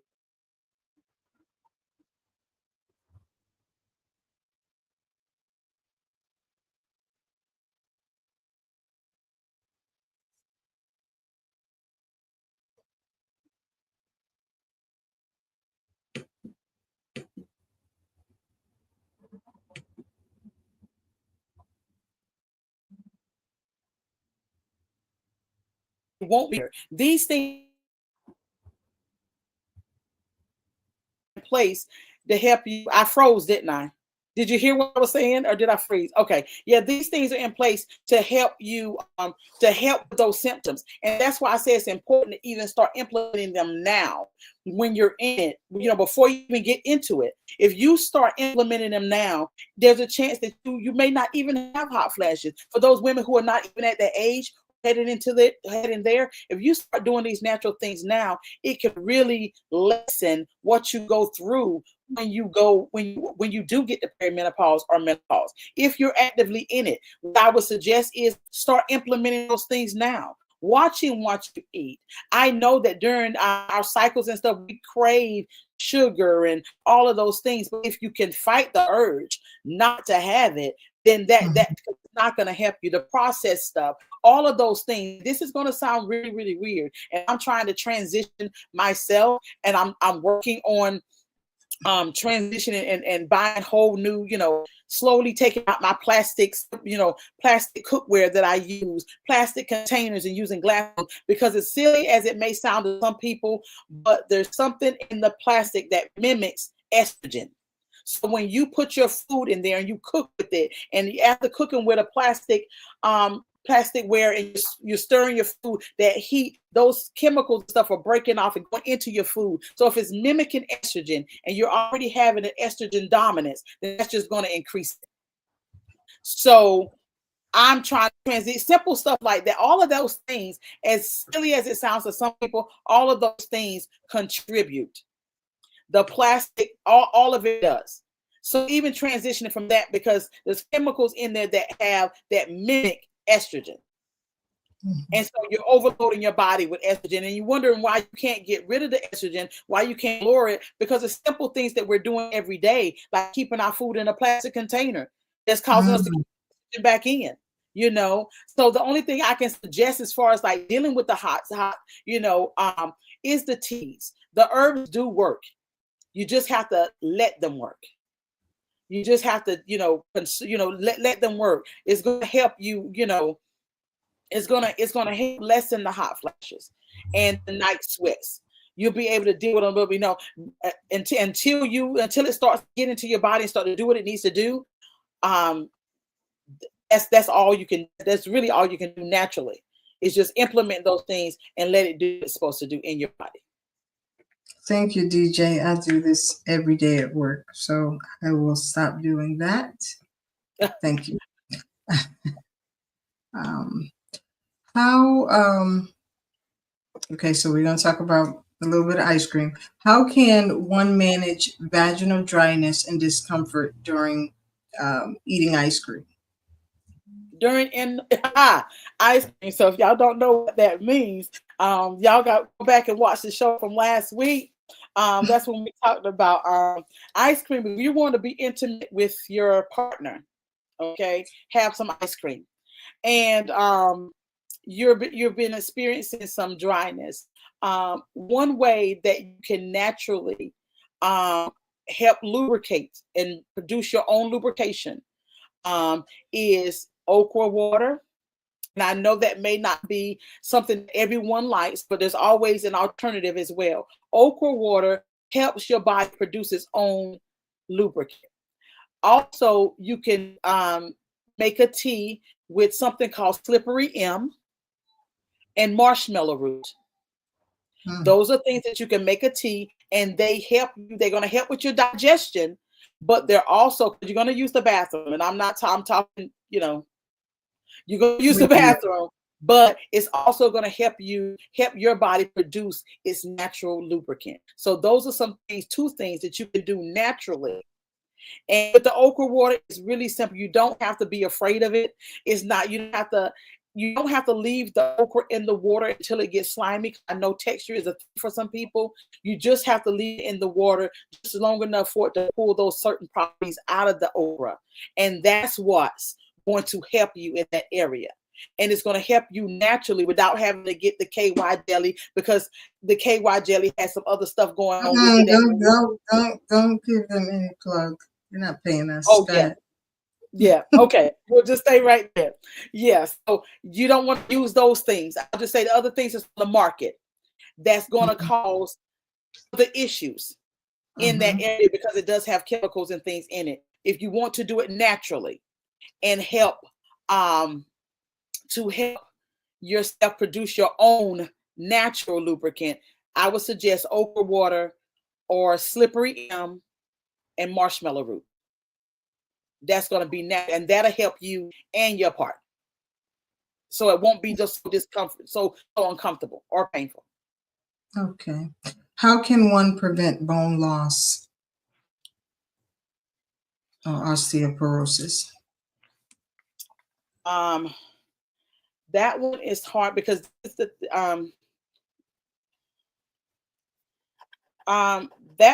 won't be here. These things in place to help you. I froze, didn't I? Did you hear what I was saying, or did I freeze? Okay. Yeah, these things are in place to help you, to help with those symptoms. And that's why I say it's important to even start implementing them now when you're in it, before you even get into it. If you start implementing them now, there's a chance that you may not even have hot flashes. For those women who are not even at that age, heading there, if you start doing these natural things now, it can really lessen what you go through when you do get to perimenopause or menopause. If you're actively in it, what I would suggest is start implementing those things now. Watching what you eat. I know that during our cycles and stuff, we crave sugar and all of those things. But if you can fight the urge not to have it, then that's not going to help you. The processed stuff, all of those things. This is going to sound really, really weird. And I'm trying to transition myself, and I'm working on transitioning and buying whole new, slowly taking out my plastics, plastic cookware that I use, plastic containers, and using glass, because as silly as it may sound to some people, but there's something in the plastic that mimics estrogen. So when you put your food in there and you cook with it, and after cooking with a plasticware, and you're stirring your food, that heat, those chemicals and stuff are breaking off and going into your food. So if it's mimicking estrogen and you're already having an estrogen dominance, then that's just going to increase it. So I'm trying to transit simple stuff like that. All of those things, as silly as it sounds to some people, all of those things contribute. The plastic, all of it does. So even transitioning from that, because there's chemicals in there that mimic estrogen. And so you're overloading your body with estrogen, and you're wondering why you can't get rid of the estrogen, why you can't lower it, because it's simple things that we're doing every day, like keeping our food in a plastic container that's causing us to keep it back in, So the only thing I can suggest as far as like dealing with the hot, is the teas. The herbs do work. You just have to let them work. You just have to, let them work. It's going to help you, it's going to help lessen the hot flashes and the night sweats. You'll be able to deal with them, but until it starts getting into your body and start to do what it needs to do. That's all you can. That's really all you can do naturally. Is just implement those things and let it do what it's supposed to do in your body. Thank you, DJ. I do this every day at work, so I will stop doing that. Thank you. Okay, so we're going to talk about a little bit of ice cream. How can one manage vaginal dryness and discomfort during eating ice cream? Ice cream. So if y'all don't know what that means, y'all got to go back and watch the show from last week. That's when we talked about ice cream. If you want to be intimate with your partner, okay, have some ice cream. And you've been experiencing some dryness. One way that you can naturally help lubricate and produce your own lubrication is okra water. And I know that may not be something everyone likes, but there's always an alternative as well. Okra water helps your body produce its own lubricant. Also, you can make a tea with something called slippery M and marshmallow root. Those are things that you can make a tea, and they help you. They're going to help with your digestion, but they're also, you're going to use the bathroom. And I'm talking, you're going to use the bathroom, but it's also going to help your body produce its natural lubricant. So those are two things that you can do naturally. And with the okra water, it's really simple. You don't have to be afraid of it. It's not, you don't have to leave the okra in the water until it gets slimy. I know texture is a thing for some people. You just have to leave it in the water just long enough for it to pull those certain properties out of the okra. And that's what's going to help you in that area. And it's going to help you naturally without having to get the KY jelly, because the KY jelly has some other stuff going on. Don't give them any plug. You're not paying us. Oh, yeah. Yeah. Okay. We'll just stay right there. Yeah. So you don't want to use those things. I'll just say the other things is the market that's going to cause the issues in that area because it does have chemicals and things in it. If you want to do it naturally and help to help yourself produce your own natural lubricant, I would suggest okra water or slippery elm and marshmallow root. That's going to be natural, and that'll help you and your partner. So it won't be just discomfort, so uncomfortable or painful. Okay. How can one prevent bone loss or osteoporosis? That one is hard because that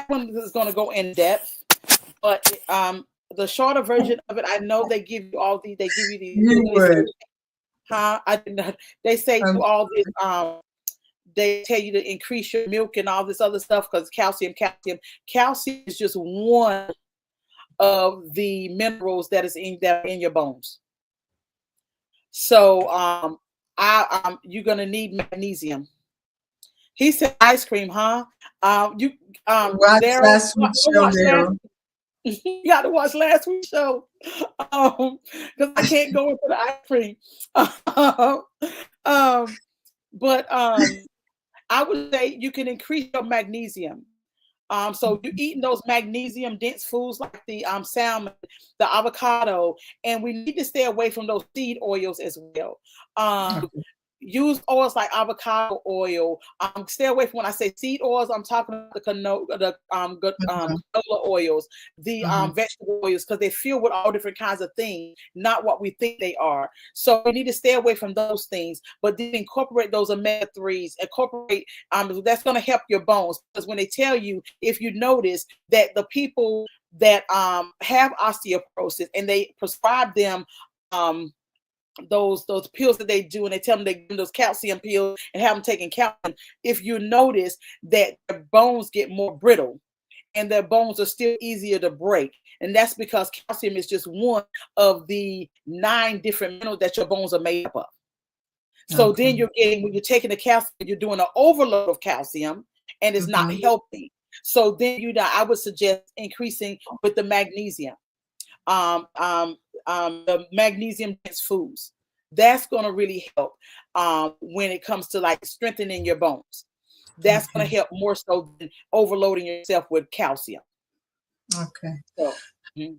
one is going to go in depth, but the shorter version of it, I know they give you all these. They give you these. You would. I did not. They say do all this. They tell you to increase your milk and all this other stuff because calcium. Calcium is just one of the minerals that are in your bones. So you're gonna need magnesium. He said ice cream, huh? You last week's show, Daryl. You got to watch last week's show because I can't go into the ice cream. But I would say you can increase your magnesium. So you're eating those magnesium dense foods like the salmon, the avocado, and we need to stay away from those seed oils as well. Use oils like avocado oil. Stay away from when I say seed oils. I'm talking about the canola oils, the vegetable oils, because they're filled with all different kinds of things, not what we think they are. So we need to stay away from those things, but then incorporate those omega-3s. Incorporate that's going to help your bones, because when they tell you, if you notice that the people that have osteoporosis and they prescribe them those pills that they do, and they tell them they give them those calcium pills and have them taking calcium, if you notice that their bones get more brittle and their bones are still easier to break, and that's because calcium is just one of the 9 different minerals that your bones are made up of. So then when you're taking the calcium, you're doing an overload of calcium and it's not healthy. So then I would suggest increasing with the magnesium. The magnesium dense foods. That's going to really help when it comes to like strengthening your bones. That's going to help more so than overloading yourself with calcium. Okay. So,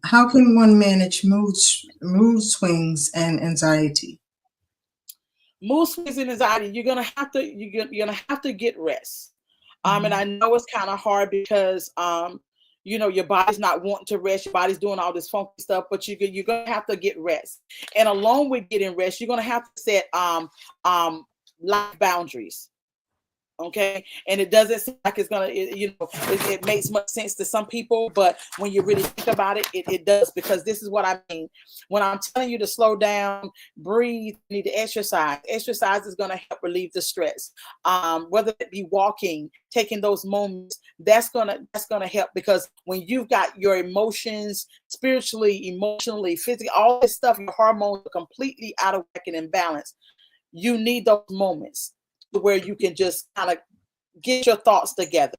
how can one manage mood swings and anxiety? Mood swings and anxiety, you're gonna have to get rest. And I know it's kind of hard because your body's not wanting to rest, your body's doing all this funky stuff, but you're gonna have to get rest. And along with getting rest, you're gonna have to set life boundaries. Okay, and it doesn't seem like it's gonna, it makes much sense to some people, but when you really think about it, it does, because this is what I mean. When I'm telling you to slow down, breathe, you need to exercise. Exercise is gonna help relieve the stress. Whether it be walking, taking those moments, that's gonna help, because when you've got your emotions, spiritually, emotionally, physically, all this stuff, your hormones are completely out of whack and imbalance. You need those moments where you can just kind of get your thoughts together.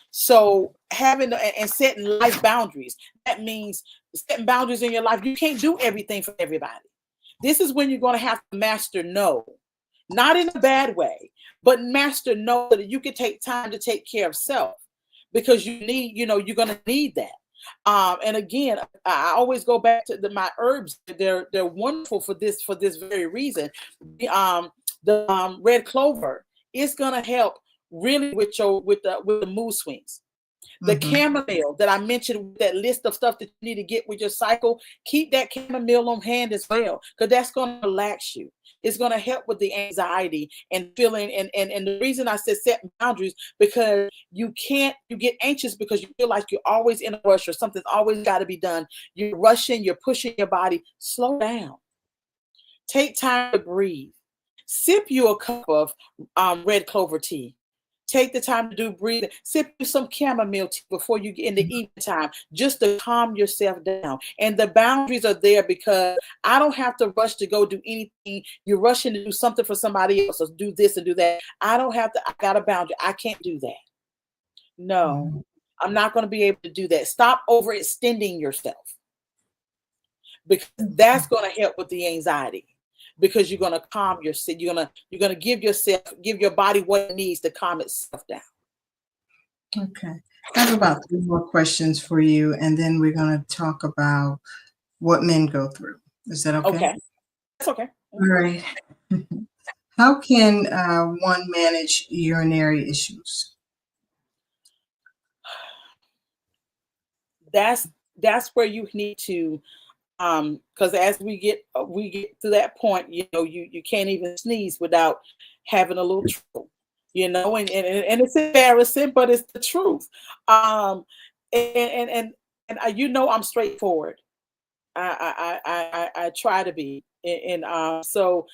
So having and setting life boundaries, that means setting boundaries in your life. You can't do everything for everybody. This is when you're going to have to master no, not in a bad way, but master no, so that you can take time to take care of self, because you need, you're going to need that. And again, I always go back to my herbs. They're wonderful for this very reason. The red clover is going to help really with the mood swings. The chamomile that I mentioned with that list of stuff that you need to get with your cycle, keep that chamomile on hand as well, because that's going to relax you. It's going to help with the anxiety and feeling. And the reason I said set boundaries, because you get anxious because you feel like you're always in a rush or something's always got to be done. You're rushing, you're pushing your body. Slow down. Take time to breathe. Sip you a cup of red clover tea. Take the time to do breathing. Sip you some chamomile tea before you get in the evening time, just to calm yourself down. And the boundaries are there because I don't have to rush to go do anything. You're rushing to do something for somebody else, or do this and do that. I don't have to. I got a boundary. I can't do that. No, I'm not going to be able to do that. Stop overextending yourself, because that's going to help with the anxiety. Because you're going to calm yourself. You're going to give your body what it needs to calm itself down. Okay. I have about 3 more questions for you, and then we're going to talk about what men go through. Is that okay? Okay. That's okay. All right. How can one manage urinary issues? That's where you need to, because as we get to that point, you can't even sneeze without having a little trouble, and it's embarrassing, but it's the truth. And I'm straightforward. I try to be, and so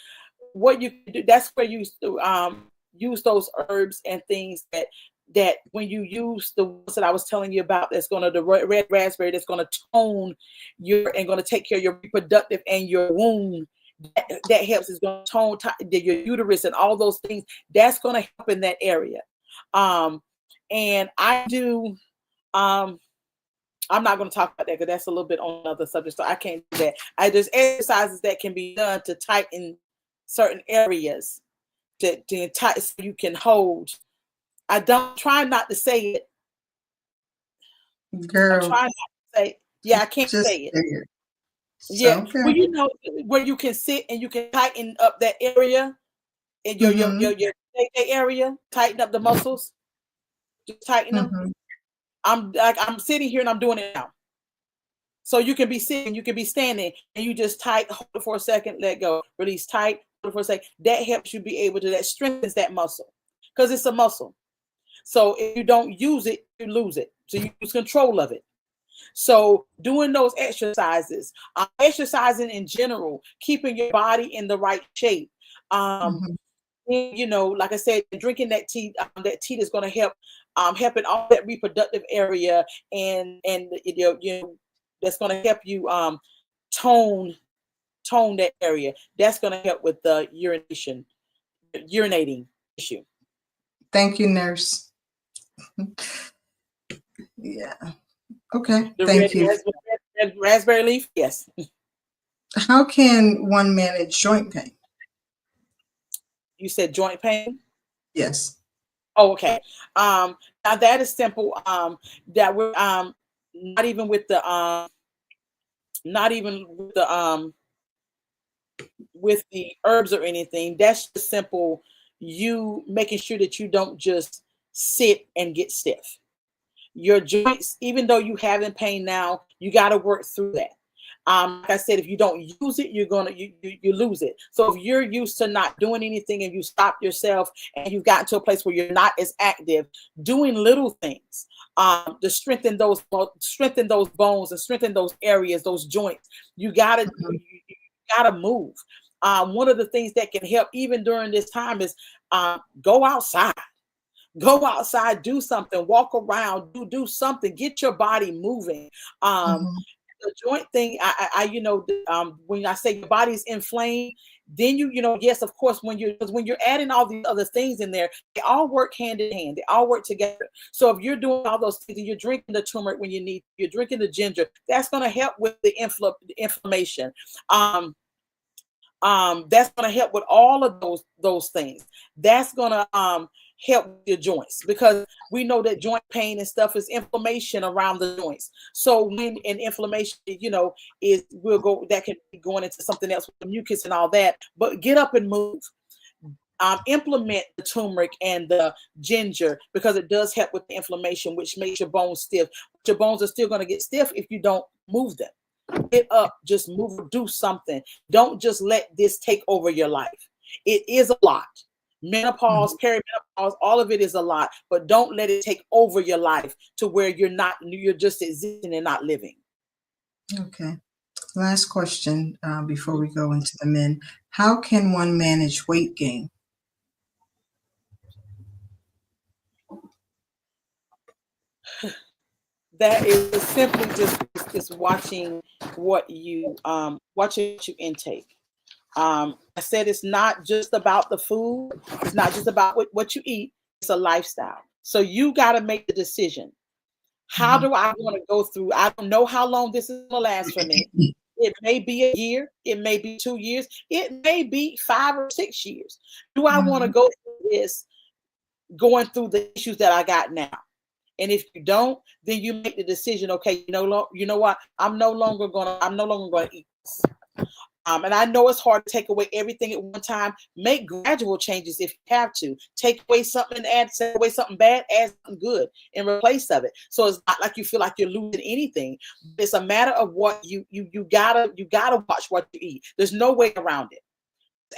what you can do, that's where you use those herbs and things that when you use the ones that I was telling you about, that's going to, the red raspberry, that's going to tone and going to take care of your reproductive and your womb. That helps. Is going to tone your uterus and all those things. That's going to help in that area. And I do. I'm not going to talk about that because that's a little bit on another subject, so I can't do that. I just exercises that can be done to tighten certain areas to tighten so you can hold. I don't try not to say it. Girl, I'm trying not to say it. Yeah, I can't say it. Yeah. Okay. Well, where you can sit and you can tighten up that area in your area, tighten up the muscles. Just tighten them. I'm sitting here and I'm doing it now. So you can be sitting, you can be standing, and you just hold it for a second, let go, release, tight, hold it for a second. That helps you be able to, that strengthens that muscle, because it's a muscle. So if you don't use it, you lose it. So you lose control of it. So doing those exercises, exercising in general, keeping your body in the right shape. Like I said, drinking that tea is going to help, helping all that reproductive area, and that's going to help you tone that area. That's going to help with the urinating issue. Thank you, nurse. Yeah. Okay. The Thank you. red raspberry leaf. Yes. How can one manage joint pain? You said joint pain? Yes. Oh, okay. Now that is simple. That we're not even with the herbs or anything. That's just simple. You making sure that you don't just sit and get stiff. Your joints, even though you having pain now, you got to work through that. Like I said, if you don't use it, you lose it. So if you're used to not doing anything and you stop yourself and you've gotten to a place where you're not as active, doing little things to strengthen those bones and strengthen those areas, those joints, you gotta move. One of the things that can help even during this time is go outside. Go outside, do something, walk around, do something, get your body moving. The joint thing, when I say your body's inflamed, then yes, of course, when you're adding all these other things in there, they all work hand in hand. They all work together. So if you're doing all those things and you're drinking the turmeric when you need, you're drinking the ginger, that's going to help with the inflammation. That's going to help with all of those things. That's going to help with your joints, because we know that joint pain and stuff is inflammation around the joints. So when an inflammation, that can be going into something else with the mucus and all that. But get up and move. Implement the turmeric and the ginger, because it does help with the inflammation, which makes your bones stiff. But your bones are still going to get stiff if you don't move them. Get up, just move, do something. Don't just let this take over your life. It is a lot. Menopause, perimenopause, all of it is a lot, but don't let it take over your life to where you're just existing and not living. Okay. Last question before we go into the men. How can one manage weight gain? That is simply just watching what you intake. I said it's not just about the food. It's not just about what you eat. It's a lifestyle. So you got to make the decision. How do I want to go through? I don't know how long this is going to last for me. It may be a year. It may be 2 years. It may be 5 or 6 years. Do I want to go through this, going through the issues that I got now? And if you don't, then you make the decision. Okay, you know what? I'm no longer gonna eat this. And I know it's hard to take away everything at one time. Make gradual changes if you have to. Take away something and take away something bad, add something good in replace of it. So it's not like you feel like you're losing anything. It's a matter of what you gotta watch what you eat. There's no way around it.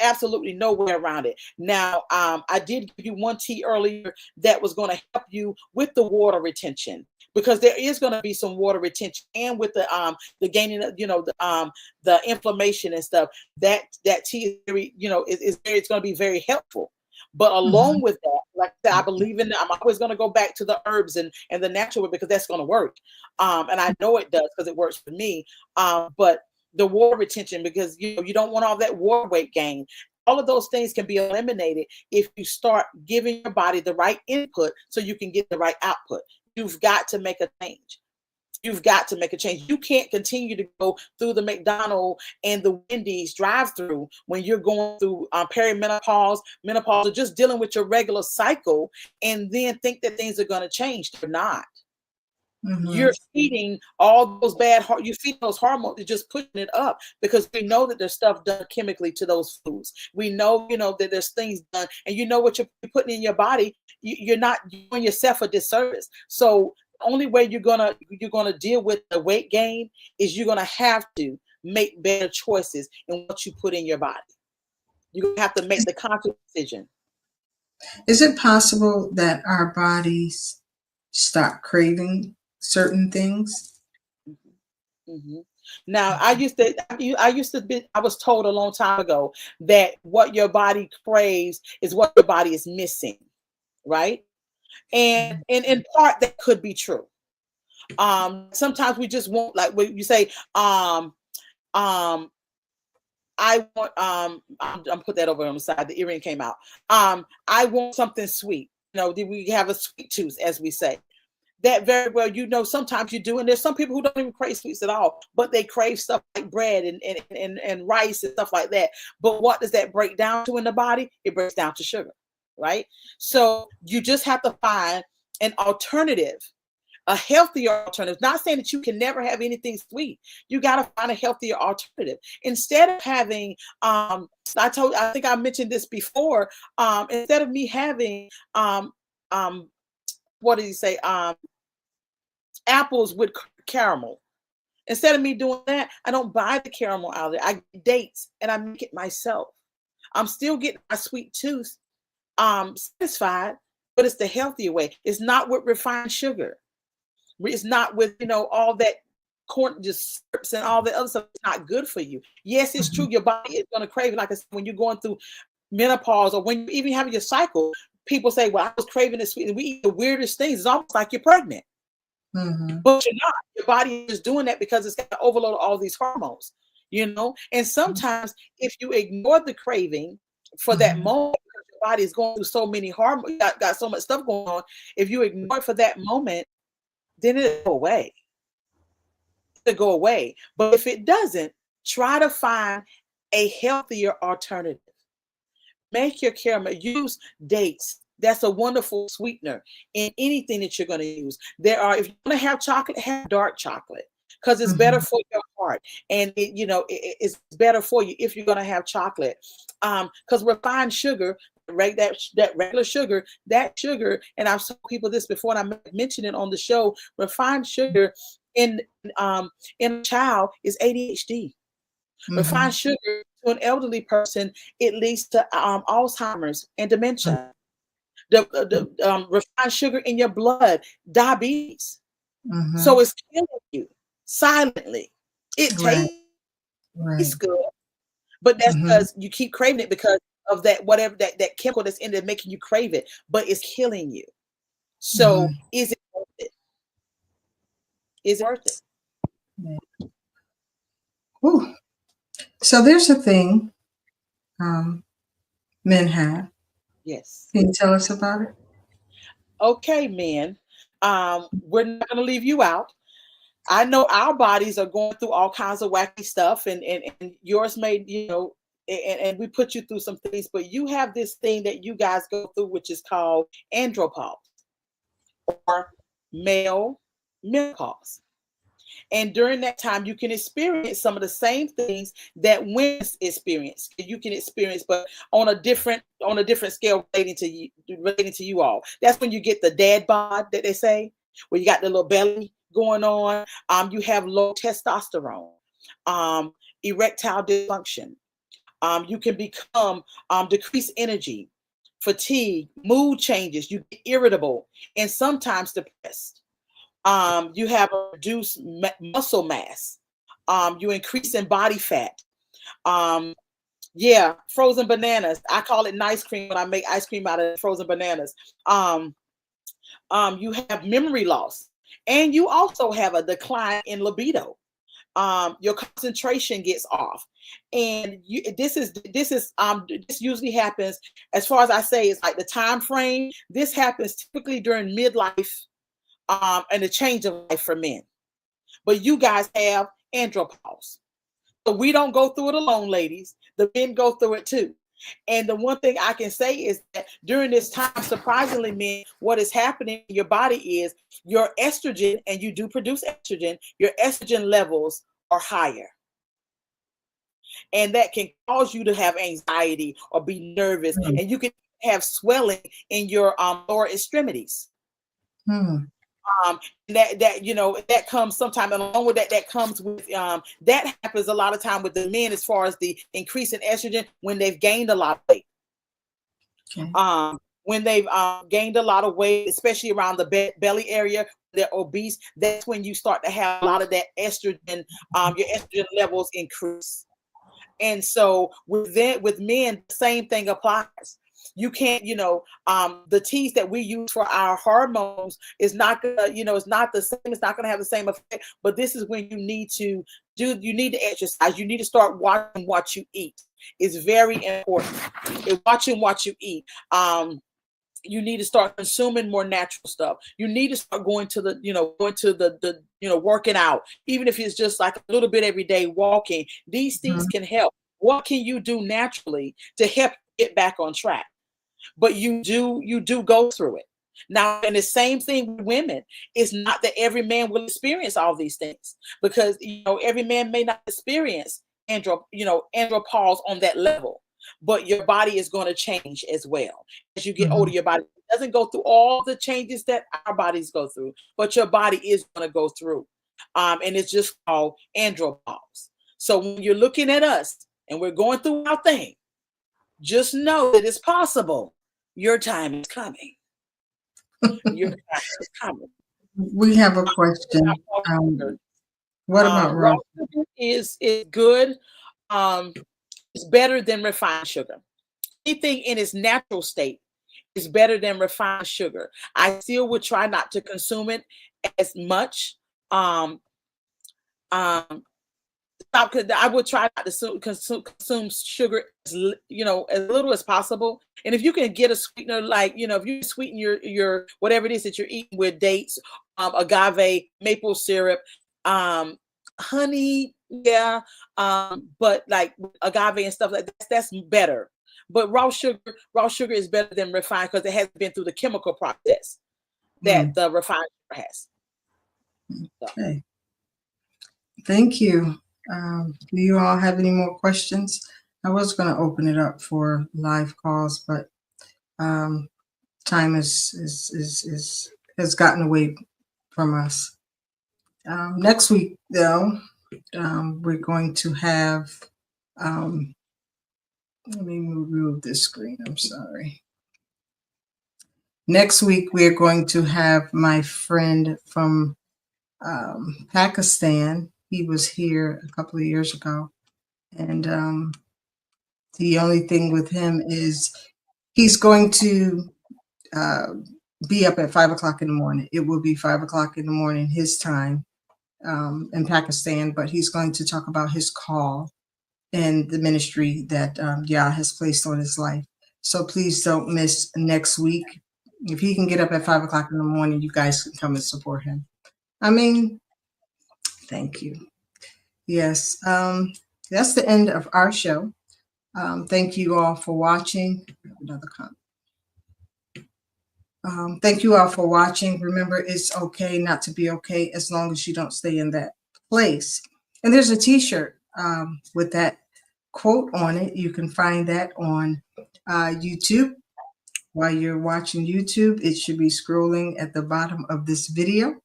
Absolutely no way around it. Now, I did give you one tea earlier that was going to help you with the water retention, because there is going to be some water retention, and with the gaining of, the inflammation and stuff. That tea is very, it's going to be very helpful. But along with that, like I said, I believe in. I'm always going to go back to the herbs and the natural way, because that's going to work. And I know it does, because it works for me. But the water retention, because you don't want all that water weight gain. All of those things can be eliminated if you start giving your body the right input so you can get the right output. You've got to make a change. You've got to make a change. You can't continue to go through the McDonald's and the Wendy's drive-through when you're going through perimenopause, menopause, or just dealing with your regular cycle, and then think that things are going to change. They're not. You're feeding all those you feed those hormones, you're just pushing it up, because we know that there's stuff done chemically to those foods. We know, that there's things done, and what you're putting in your body, you're not doing yourself a disservice. So the only way you're gonna deal with the weight gain is you're gonna have to make better choices in what you put in your body. You're gonna have to make the conscious decision. Is it possible that our bodies stop craving certain things? Now, I was told a long time ago that what your body craves is what your body is missing, right? And in part that could be true. Sometimes we just want, like when you say, I want, I'm put that over on the side. The earring came out. I want something sweet. We have a sweet tooth, as we say. That very well, sometimes you do, and there's some people who don't even crave sweets at all, but they crave stuff like bread and rice and stuff like that. But what does that break down to in the body? It breaks down to sugar, right? So you just have to find an alternative, a healthier alternative. Not saying that you can never have anything sweet. You got to find a healthier alternative. Instead of having, I think I mentioned this before. Instead of me having, what did he say? Apples with caramel. Instead of me doing that, I don't buy the caramel out of it. I get dates and I make it myself. I'm still getting my sweet tooth satisfied, but it's the healthier way. It's not with refined sugar. It's not with all that corn, just syrups and all the other stuff. It's not good for you. Yes, it's true. Your body is going to crave it. Like I said, when you're going through menopause, or when you even having your cycle, people say, "Well, I was craving this sweet." And we eat the weirdest things. It's almost like you're pregnant. But you're not. Your body is doing that because it's got to overload all these hormones, And sometimes if you ignore the craving for that moment, because your body is going through so many hormones, got so much stuff going on. If you ignore it for that moment, then it'll go away. It'll go away. But if it doesn't, try to find a healthier alternative. Make your caramel. Use dates. That's a wonderful sweetener in anything that you're going to use. If you want to have chocolate, have dark chocolate, because it's better for your heart, and it's better for you if you're going to have chocolate. Because refined sugar, that regular sugar, and I've told people this before, and I mentioned it on the show. Refined sugar in a child is ADHD. Refined sugar to an elderly person, it leads to Alzheimer's and dementia. The refined sugar in your blood, diabetes. So it's killing you silently. It tastes good, but that's because you keep craving it because of that, whatever that chemical that's in there making you crave it, but it's killing you. So is it worth it? Is it worth it? Yeah. Ooh. So there's a thing men have. Yes. Can you tell us about it? Okay, men. We're not going to leave you out. I know our bodies are going through all kinds of wacky stuff, and yours made, and we put you through some things, but you have this thing that you guys go through, which is called andropause or male menopause. And during that time, you can experience some of the same things that women experience. You can experience, but on a different scale relating to you all. That's when you get the dad bod that they say, where you got the little belly going on. You have low testosterone, erectile dysfunction. You can become decreased energy, fatigue, mood changes. You get irritable and sometimes depressed. You have a reduced muscle mass. You increase in body fat. Frozen bananas. I call it nice cream when I make ice cream out of frozen bananas. You have memory loss, and you also have a decline in libido. Your concentration gets off, and this usually happens, as far as I say, it's like the time frame. This happens typically during midlife. And a change of life for men. But you guys have andropause. So we don't go through it alone, ladies. The men go through it too. And the one thing I can say is that during this time, surprisingly, men, what is happening in your body is your estrogen, and you do produce estrogen, your estrogen levels are higher. And that can cause you to have anxiety or be nervous. Mm. And you can have swelling in your lower extremities. Mm. That comes sometime, and along with that comes with that happens a lot of time with the men, as far as the increase in estrogen when they've gained a lot of weight. Okay. When they've gained a lot of weight, especially around the belly area, they're obese. That's when you start to have a lot of that estrogen. Your estrogen levels increase, and so with men, the same thing applies. You can't, the teas that we use for our hormones is not gonna, it's not the same. It's not gonna have the same effect. But this is when you need to exercise. You need to start watching what you eat. It's very important. Watching what you eat. You need to start consuming more natural stuff. You need to start going to the working out, even if it's just like a little bit every day, walking. These things can help. What can you do naturally to help get back on track? But you do go through it. Now, and the same thing with women. It's not that every man will experience all these things, because every man may not experience andropause on that level. But your body is going to change as well. As you get older, your body doesn't go through all the changes that our bodies go through, but your body is going to go through. And it's just called andropause. So when you're looking at us and we're going through our thing, just know that it's possible. Your time is coming. Your time is coming. We have a question. What about raw sugar? Is good. It's better than refined sugar. Anything in its natural state is better than refined sugar. I still would try not to consume it as much. I would try not to consume sugar as little as possible. And if you can get a sweetener, like if you sweeten your whatever it is that you're eating with, dates, agave, maple syrup, honey, but like agave and stuff like that, that's better. But raw sugar is better than refined, because it hasn't been through the chemical process that the refined sugar has. Okay. Thank you. Do you all have any more questions? I was going to open it up for live calls, but time has gotten away from us. Next week, though, we're going to have. Let me remove this screen. I'm sorry. Next week, we're going to have my friend from Pakistan. He was here a couple of years ago. And the only thing with him is he's going to be up at 5 o'clock in the morning. It will be 5 o'clock in the morning, his time. in Pakistan, but he's going to talk about his call and the ministry that Yah has placed on his life. So please don't miss next week. If he can get up at 5 o'clock in the morning, you guys can come and support him. I mean, thank you. Yes, that's the end of our show. Thank you all for watching. Another comment. Thank you all for watching. Remember, it's okay not to be okay as long as you don't stay in that place. And there's a t-shirt with that quote on it. You can find that on YouTube. While you're watching YouTube, it should be scrolling at the bottom of this video.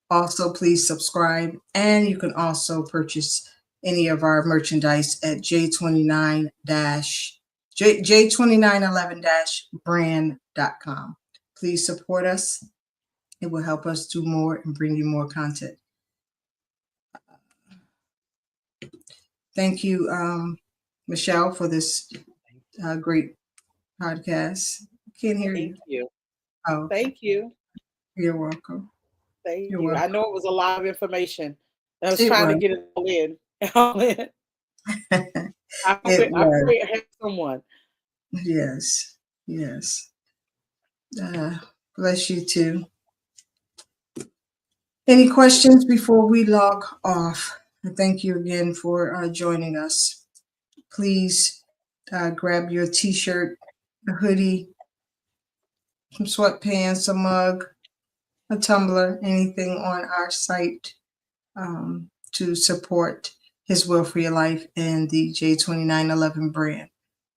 Also, please subscribe, and you can also purchase any of our merchandise at J2911-brand.com. Please support us. It will help us do more and bring you more content. Thank you, Michelle, for this great podcast. Can't hear you. Thank you. Oh, thank you. You're welcome. Thank You're you. welcome. I know it was a lot of information. I was trying to get it all in. I pray I have someone. Yes. Bless you too. Any questions before we log off? Thank you again for joining us. Please grab your t-shirt, a hoodie, some sweatpants, a mug, a tumbler, anything on our site to support His Will for Your Life and the J2911 brand.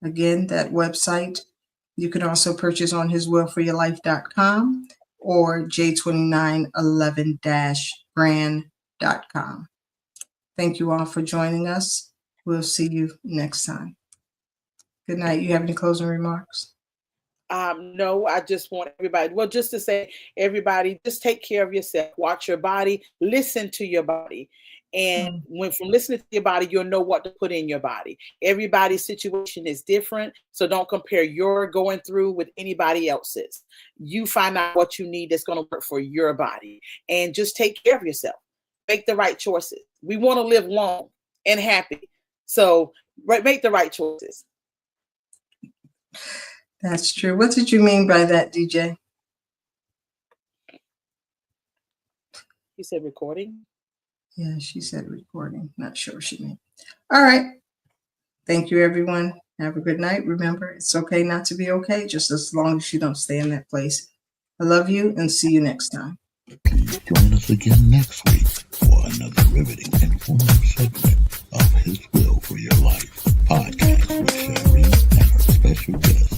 Again, that website you can also purchase on hiswillforyourlife.com or J2911-brand.com. Thank you all for joining us. We'll see you next time. Good night. You have any closing remarks? No, I just want everybody, just to say, everybody, just take care of yourself. Watch your body. Listen to your body. And from listening to your body, you'll know what to put in your body. Everybody's situation is different. So don't compare your going through with anybody else's. You find out what you need that's going to work for your body. And just take care of yourself. Make the right choices. We want to live long and happy. So make the right choices. That's true. What did you mean by that, DJ? You said recording? Yeah, she said recording. Not sure what she meant. All right. Thank you, everyone. Have a good night. Remember, it's okay not to be okay, just as long as you don't stay in that place. I love you and see you next time. Please join us again next week for another riveting, informative segment of His Will for Your Life podcast with Sherry and our special guest,